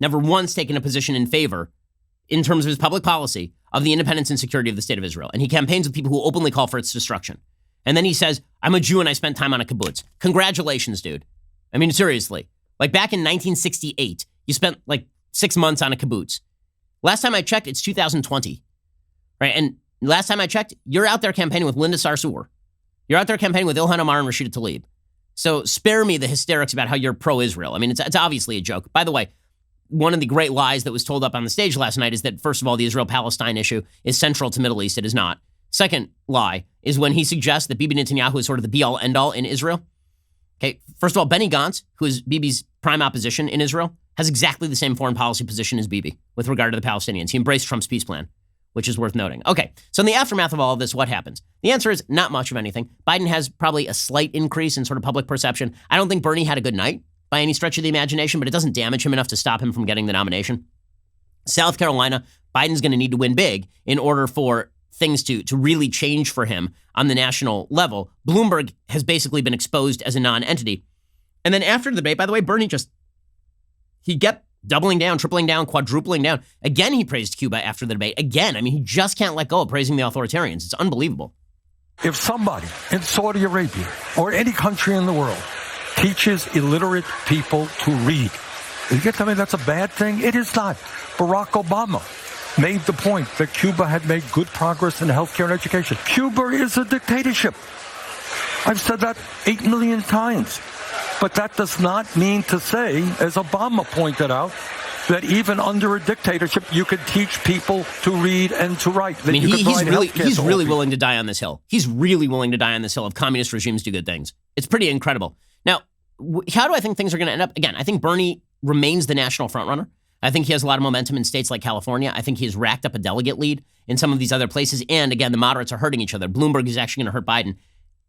taken a position in favor, in terms of his public policy, of the independence and security of the state of Israel. And he campaigns with people who openly call for its destruction. And then he says, I'm a Jew and I spent time on a kibbutz. Congratulations, dude. I mean, seriously. Like, back in 1968, you spent 6 months on a kibbutz. Last time I checked, it's 2020, right? And last time I checked, you're out there campaigning with Linda Sarsour. You're out there campaigning with Ilhan Omar and Rashida Tlaib. So spare me the hysterics about how you're pro-Israel. I mean, it's obviously a joke. By the way, one of the great lies that was told up on the stage last night is that, first of all, the Israel-Palestine issue is central to Middle East. It is not. Second lie is when he suggests that Bibi Netanyahu is sort of the be-all, end-all in Israel. Okay, first of all, Benny Gantz, who is Bibi's prime opposition in Israel, has exactly the same foreign policy position as Bibi with regard to the Palestinians. He embraced Trump's peace plan, which is worth noting. Okay, so in the aftermath of all of this, what happens? The answer is not much of anything. Biden has probably a slight increase in sort of public perception. I don't think Bernie had a good night by any stretch of the imagination, but it doesn't damage him enough to stop him from getting the nomination. South Carolina, Biden's going to need to win big in order for things to really change for him on the national level. Bloomberg has basically been exposed as a non-entity. And then after the debate, by the way, Bernie he kept doubling down, tripling down, quadrupling down. Again, he praised Cuba after the debate. Again, I mean, he just can't let go of praising the authoritarians. It's unbelievable. If somebody in Saudi Arabia or any country in the world teaches illiterate people to read, you get to tell me that's a bad thing? It is not. Barack Obama made the point that Cuba had made good progress in healthcare and education. Cuba is a dictatorship. I've said that 8 million times. But that does not mean to say, as Obama pointed out, that even under a dictatorship, you could teach people to read and to write. I mean, he's really willing to die on this hill. He's really willing to die on this hill if communist regimes do good things. It's pretty incredible. Now, how do I think things are going to end up? Again, I think Bernie remains the national frontrunner. I think he has a lot of momentum in states like California. I think he has racked up a delegate lead in some of these other places. And again, the moderates are hurting each other. Bloomberg is actually going to hurt Biden.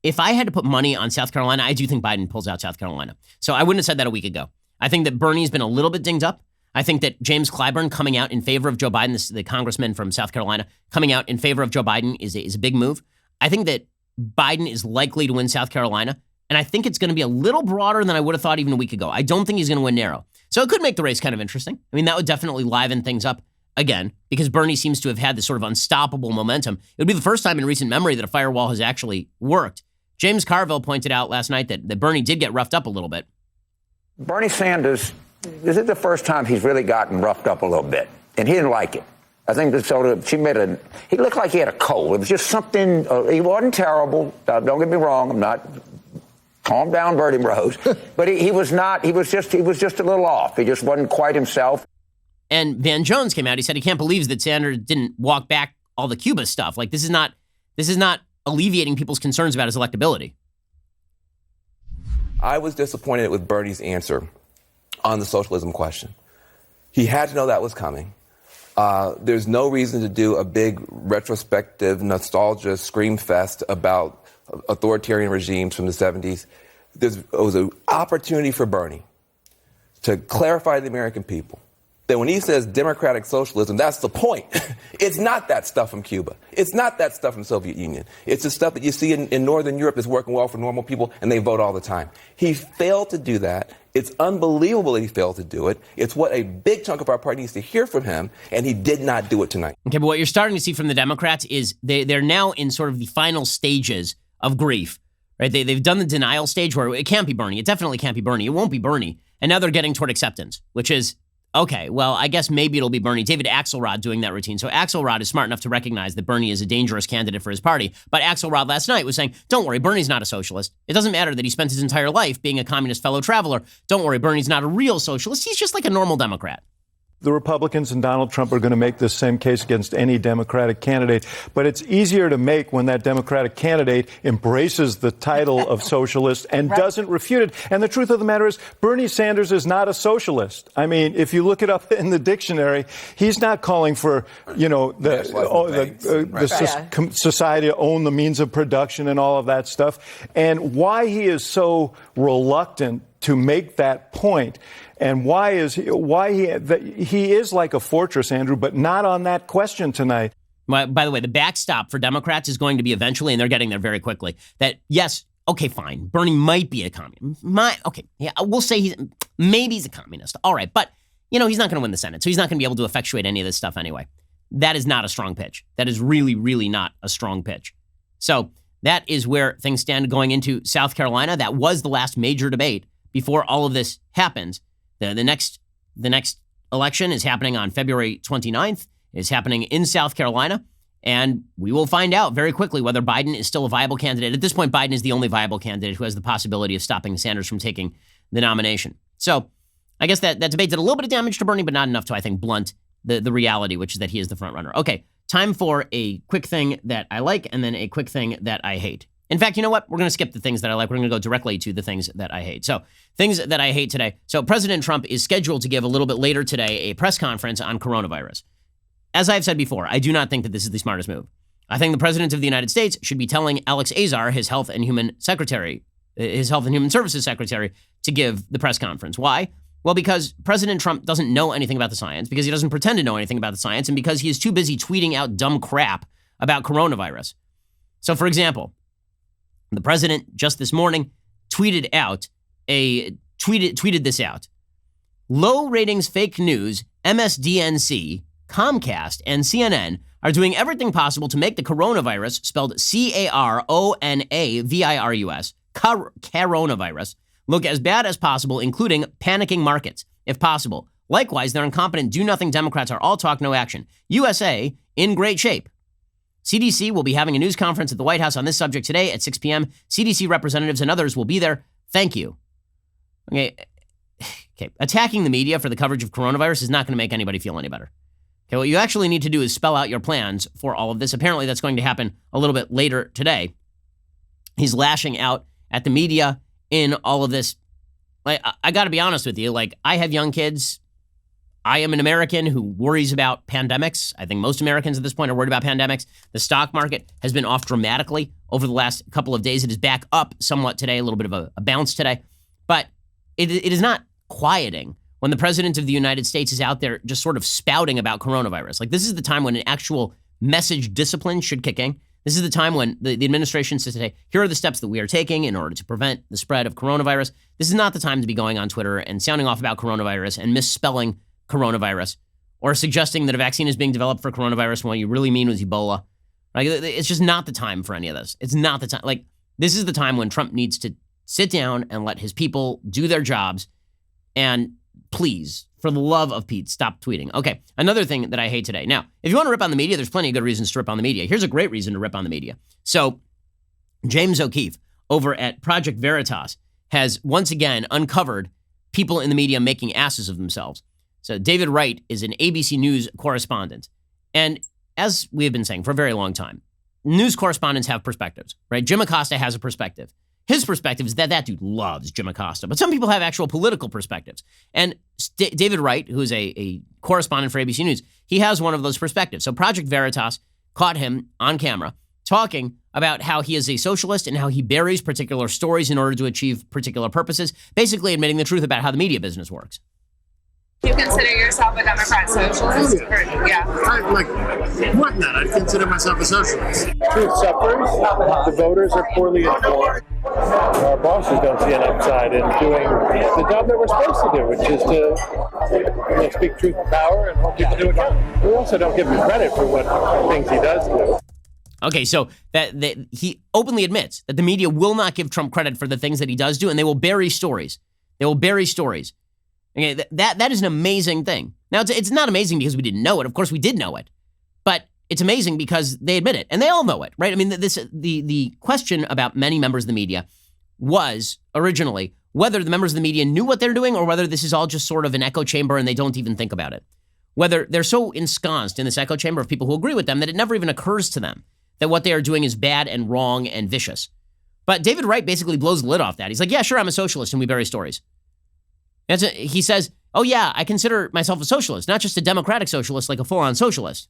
if I had to put money on South Carolina, I do think Biden pulls out South Carolina. So I wouldn't have said that a week ago. I think that Bernie's been a little bit dinged up. I think that James Clyburn coming out in favor of Joe Biden, the congressman from South Carolina, coming out in favor of Joe Biden is a big move. I think that Biden is likely to win South Carolina, and I think it's going to be a little broader than I would have thought even a week ago. I don't think he's going to win narrow. So it could make the race kind of interesting. I mean, that would definitely liven things up again, because Bernie seems to have had this sort of unstoppable momentum. It would be the first time in recent memory that a firewall has actually worked. James Carville pointed out last night that Bernie did get roughed up a little bit. Bernie Sanders, this is the first time he's really gotten roughed up a little bit, and he didn't like it. I think that sort of, he looked like he had a cold. It was just something, he wasn't terrible. Don't get me wrong, I'm not, calm down, Bertie Rose. But he was just a little off. He just wasn't quite himself. And Van Jones came out, he said he can't believe that Sanders didn't walk back all the Cuba stuff. Like, this is not alleviating people's concerns about his electability. I was disappointed with Bernie's answer on the socialism question. He had to know that was coming. There's no reason to do a big retrospective nostalgia scream fest about authoritarian regimes from the 70s. It was an opportunity for Bernie to clarify to the American people that when he says democratic socialism, that's the point. It's not that stuff from Cuba. It's not that stuff from the Soviet Union. It's the stuff that you see in Northern Europe that's working well for normal people, and they vote all the time. He failed to do that. It's unbelievable that he failed to do it. It's what a big chunk of our party needs to hear from him, and he did not do it tonight. Okay, but what you're starting to see from the Democrats is they're now in sort of the final stages of grief, right? They've done the denial stage where it can't be Bernie. It definitely can't be Bernie. It won't be Bernie. And now they're getting toward acceptance, which is, okay, well, I guess maybe it'll be Bernie. David Axelrod doing that routine. So Axelrod is smart enough to recognize that Bernie is a dangerous candidate for his party. But Axelrod last night was saying, don't worry, Bernie's not a socialist. It doesn't matter that he spent his entire life being a communist fellow traveler. Don't worry, Bernie's not a real socialist. He's just like a normal Democrat. The Republicans and Donald Trump are going to make this same case against any Democratic candidate. But it's easier to make when that Democratic candidate embraces the title of socialist and doesn't refute it. And the truth of the matter is, Bernie Sanders is not a socialist. I mean, if you look it up in the dictionary, he's not calling for, society to own the means of production and all of that stuff. And why he is so reluctant to make that point, and why he is like a fortress, Andrew, but not on that question tonight. By the way, the backstop for Democrats is going to be eventually, and they're getting there very quickly, that yes, okay, fine, Bernie might be a communist. We'll say maybe he's a communist. All right, but he's not going to win the Senate, so he's not going to be able to effectuate any of this stuff anyway. That is not a strong pitch. That is really, really not a strong pitch. So that is where things stand going into South Carolina. That was the last major debate before all of this happens. The next election is happening on February 29th. It's happening in South Carolina, and we will find out very quickly whether Biden is still a viable candidate. At this point, Biden is the only viable candidate who has the possibility of stopping Sanders from taking the nomination. So I guess that debate did a little bit of damage to Bernie, but not enough to, I think, blunt the reality, which is that he is the front runner. Okay, time for a quick thing that I like and then a quick thing that I hate. In fact, you know what? We're going to skip the things that I like. We're going to go directly to the things that I hate. So, things that I hate today. So, President Trump is scheduled to give a little bit later today a press conference on coronavirus. As I've said before, I do not think that this is the smartest move. I think the President of the United States should be telling Alex Azar, his Health and Human Services Secretary, to give the press conference. Why? Well, because President Trump doesn't know anything about the science, because he doesn't pretend to know anything about the science, and because he is too busy tweeting out dumb crap about coronavirus. So, for example, the president just this morning tweeted this out. Low ratings fake news, MSDNC, Comcast, and CNN are doing everything possible to make the coronavirus, spelled CARONAVIRUS, coronavirus, look as bad as possible, including panicking markets, if possible. Likewise, their incompetent do-nothing Democrats are all talk, no action. USA in great shape. CDC will be having a news conference at the White House on this subject today at 6 p.m. CDC representatives and others will be there. Thank you. Okay. Attacking the media for the coverage of coronavirus is not going to make anybody feel any better. Okay, what you actually need to do is spell out your plans for all of this. Apparently, that's going to happen a little bit later today. He's lashing out at the media in all of this. Like, I got to be honest with you. Like, I have young kids. I am an American who worries about pandemics. I think most Americans at this point are worried about pandemics. The stock market has been off dramatically over the last couple of days. It is back up somewhat today, a little bit of a bounce today. But it is not quieting when the president of the United States is out there just sort of spouting about coronavirus. Like, this is the time when an actual message discipline should kick in. This is the time when the administration says today, here are the steps that we are taking in order to prevent the spread of coronavirus. This is not the time to be going on Twitter and sounding off about coronavirus and misspelling coronavirus or suggesting that a vaccine is being developed for coronavirus when what you really mean was Ebola. Like, it's just not the time for any of this. It's not the time. Like, this is the time when Trump needs to sit down and let his people do their jobs. And please, for the love of Pete, stop tweeting. Okay, another thing that I hate today. Now, if you want to rip on the media, there's plenty of good reasons to rip on the media. Here's a great reason to rip on the media. So James O'Keefe over at Project Veritas has once again uncovered people in the media making asses of themselves. So David Wright is an ABC News correspondent. And as we have been saying for a very long time, news correspondents have perspectives, right? Jim Acosta has a perspective. His perspective is that dude loves Jim Acosta. But some people have actual political perspectives. And David Wright, who is a correspondent for ABC News, he has one of those perspectives. So Project Veritas caught him on camera talking about how he is a socialist and how he buries particular stories in order to achieve particular purposes, basically admitting the truth about how the media business works. Do you consider yourself a Democrat socialist? Yeah. More than that, I'd consider myself a socialist. Truth suffers. The voters are poorly informed. Our bosses don't see an upside in doing the job that we're supposed to do, which is to speak truth to power and hold people to account. We also don't give him credit for what things he does do. Okay, so that he openly admits that the media will not give Trump credit for the things that he does do, and they will bury stories. They will bury stories. Okay, that is an amazing thing. Now, it's not amazing because we didn't know it. Of course, we did know it. But it's amazing because they admit it, and they all know it, right? I mean, the question about many members of the media was originally whether the members of the media knew what they're doing or whether this is all just sort of an echo chamber and they don't even think about it. Whether they're so ensconced in this echo chamber of people who agree with them that it never even occurs to them that what they are doing is bad and wrong and vicious. But David Wright basically blows the lid off that. He's like, yeah, sure, I'm a socialist and we bury stories. He says, oh yeah, I consider myself a socialist, not just a democratic socialist, like a full-on socialist.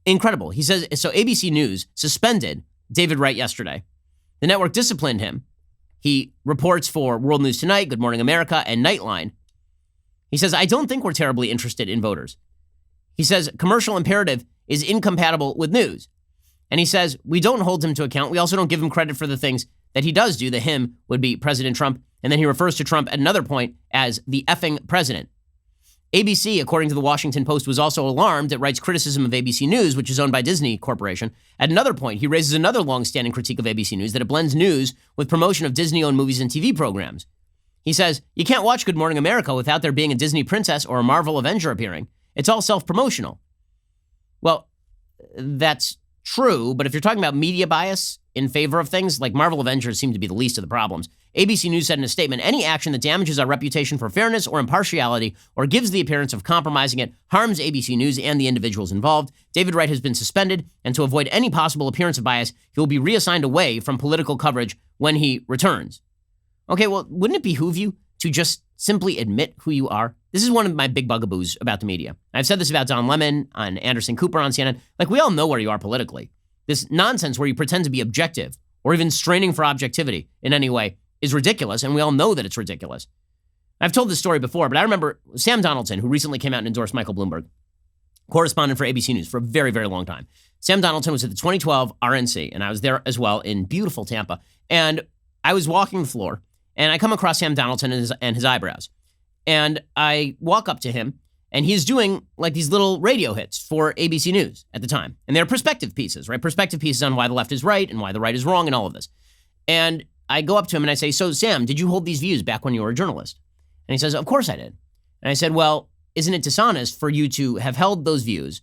Incredible. He says, so ABC News suspended David Wright yesterday. The network disciplined him. He reports for World News Tonight, Good Morning America, and Nightline. He says, I don't think we're terribly interested in voters. He says, commercial imperative is incompatible with news. And he says, we don't hold him to account. We also don't give him credit for the things that he does do. The him would be President Trump. And then he refers to Trump at another point as the effing president. ABC, according to the Washington Post, was also alarmed at Wright's criticism of ABC News, which is owned by Disney Corporation. At another point, he raises another long-standing critique of ABC News, that it blends news with promotion of Disney-owned movies and TV programs. He says, you can't watch Good Morning America without there being a Disney princess or a Marvel Avenger appearing. It's all self-promotional. Well, that's true, but if you're talking about media bias in favor of things, like Marvel Avengers seem to be the least of the problems. ABC News said in a statement, any action that damages our reputation for fairness or impartiality or gives the appearance of compromising it harms ABC News and the individuals involved. David Wright has been suspended, and to avoid any possible appearance of bias, he will be reassigned away from political coverage when he returns. Okay, well, wouldn't it behoove you to just simply admit who you are? This is one of my big bugaboos about the media. I've said this about Don Lemon, on Anderson Cooper on CNN. Like, we all know where you are politically. This nonsense where you pretend to be objective or even straining for objectivity in any way is ridiculous, and we all know that it's ridiculous. I've told this story before, but I remember Sam Donaldson, who recently came out and endorsed Michael Bloomberg, correspondent for ABC News for a very, very long time. Sam Donaldson was at the 2012 RNC, and I was there as well in beautiful Tampa. And I was walking the floor, and I come across Sam Donaldson and his eyebrows. And I walk up to him, and he's doing like these little radio hits for ABC News at the time. And they're perspective pieces, right? Perspective pieces on why the left is right and why the right is wrong and all of this. And I go up to him and I say, so Sam, did you hold these views back when you were a journalist? And he says, of course I did. And I said, well, isn't it dishonest for you to have held those views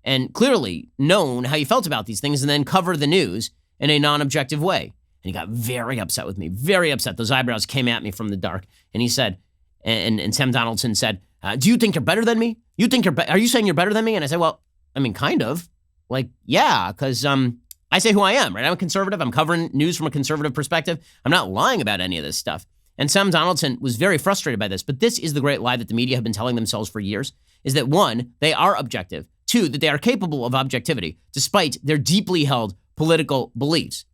and clearly known how you felt about these things and then cover the news in a non-objective way? And he got very upset with me, very upset. Those eyebrows came at me from the dark. And he said, and Sam Donaldson said, do you think you're better than me? Are you saying you're better than me? And I said, well, I mean, kind of. Like, yeah, because I say who I am, right? I'm a conservative. I'm covering news from a conservative perspective. I'm not lying about any of this stuff. And Sam Donaldson was very frustrated by this, but this is the great lie that the media have been telling themselves for years, is that one, they are objective, two, that they are capable of objectivity despite their deeply held political beliefs.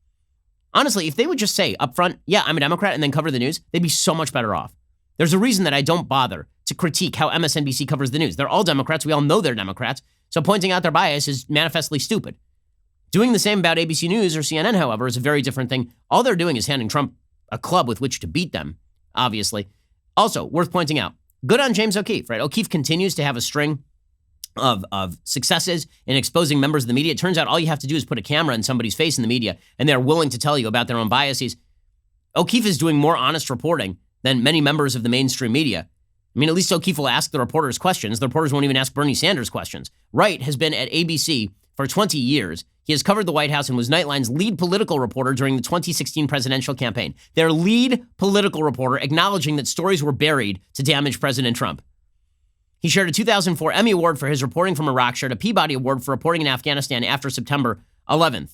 Honestly, if they would just say up front, yeah, I'm a Democrat, and then cover the news, they'd be so much better off. There's a reason that I don't bother to critique how MSNBC covers the news. They're all Democrats. We all know they're Democrats. So pointing out their bias is manifestly stupid. Doing the same about ABC News or CNN, however, is a very different thing. All they're doing is handing Trump a club with which to beat them, obviously. Also, worth pointing out, good on James O'Keefe, right? O'Keefe continues to have a string of successes in exposing members of the media. It turns out all you have to do is put a camera in somebody's face in the media, and they're willing to tell you about their own biases. O'Keefe is doing more honest reporting than many members of the mainstream media. I mean, at least O'Keefe will ask the reporters questions. The reporters won't even ask Bernie Sanders questions. Wright has been at ABC for 20 years. He has covered the White House and was Nightline's lead political reporter during the 2016 presidential campaign. Their lead political reporter acknowledging that stories were buried to damage President Trump. He shared a 2004 Emmy Award for his reporting from Iraq, shared a Peabody Award for reporting in Afghanistan after September 11th.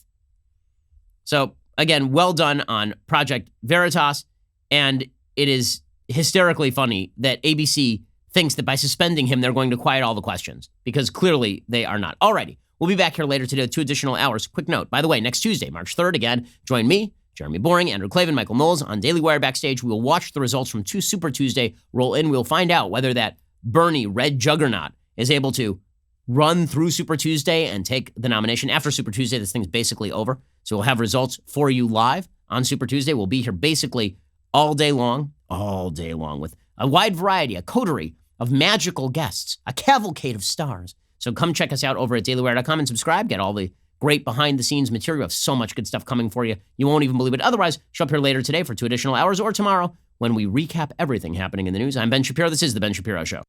So, again, well done on Project Veritas, and it is hysterically funny that ABC thinks that by suspending him, they're going to quiet all the questions, because clearly they are not. Alrighty, we'll be back here later today with 2 additional hours. Quick note, by the way, next Tuesday, March 3rd, again, join me, Jeremy Boring, Andrew Klavan, Michael Knowles on Daily Wire Backstage. We will watch the results from Super Tuesday roll in. We'll find out whether that Bernie red juggernaut is able to run through Super Tuesday and take the nomination. After Super Tuesday, this thing's basically over. So we'll have results for you live on Super Tuesday. We'll be here basically all day long with a wide variety, a coterie of magical guests, a cavalcade of stars. So come check us out over at dailywire.com and subscribe. Get all the great behind-the-scenes material. We have so much good stuff coming for you. You won't even believe it. Otherwise, show up here later today for 2 additional hours, or tomorrow when we recap everything happening in the news. I'm Ben Shapiro. This is The Ben Shapiro Show.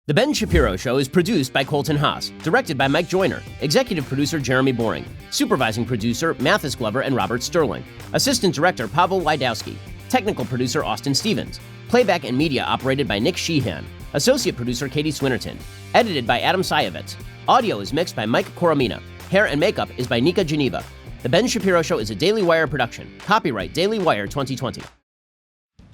The Ben Shapiro Show is produced by Colton Haas, directed by Mike Joyner, executive producer Jeremy Boring, supervising producer Mathis Glover and Robert Sterling, assistant director Pavel Wydowski, technical producer Austin Stevens, playback and media operated by Nick Sheehan, associate producer Katie Swinnerton, edited by Adam Sayevitz. Audio is mixed by Mike Coromina. Hair and makeup is by Nika Geneva. The Ben Shapiro Show is a Daily Wire production. Copyright Daily Wire 2020.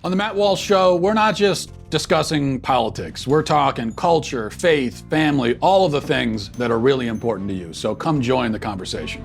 On the Matt Walsh Show, we're not just discussing politics. We're talking culture, faith, family, all of the things that are really important to you. So come join the conversation.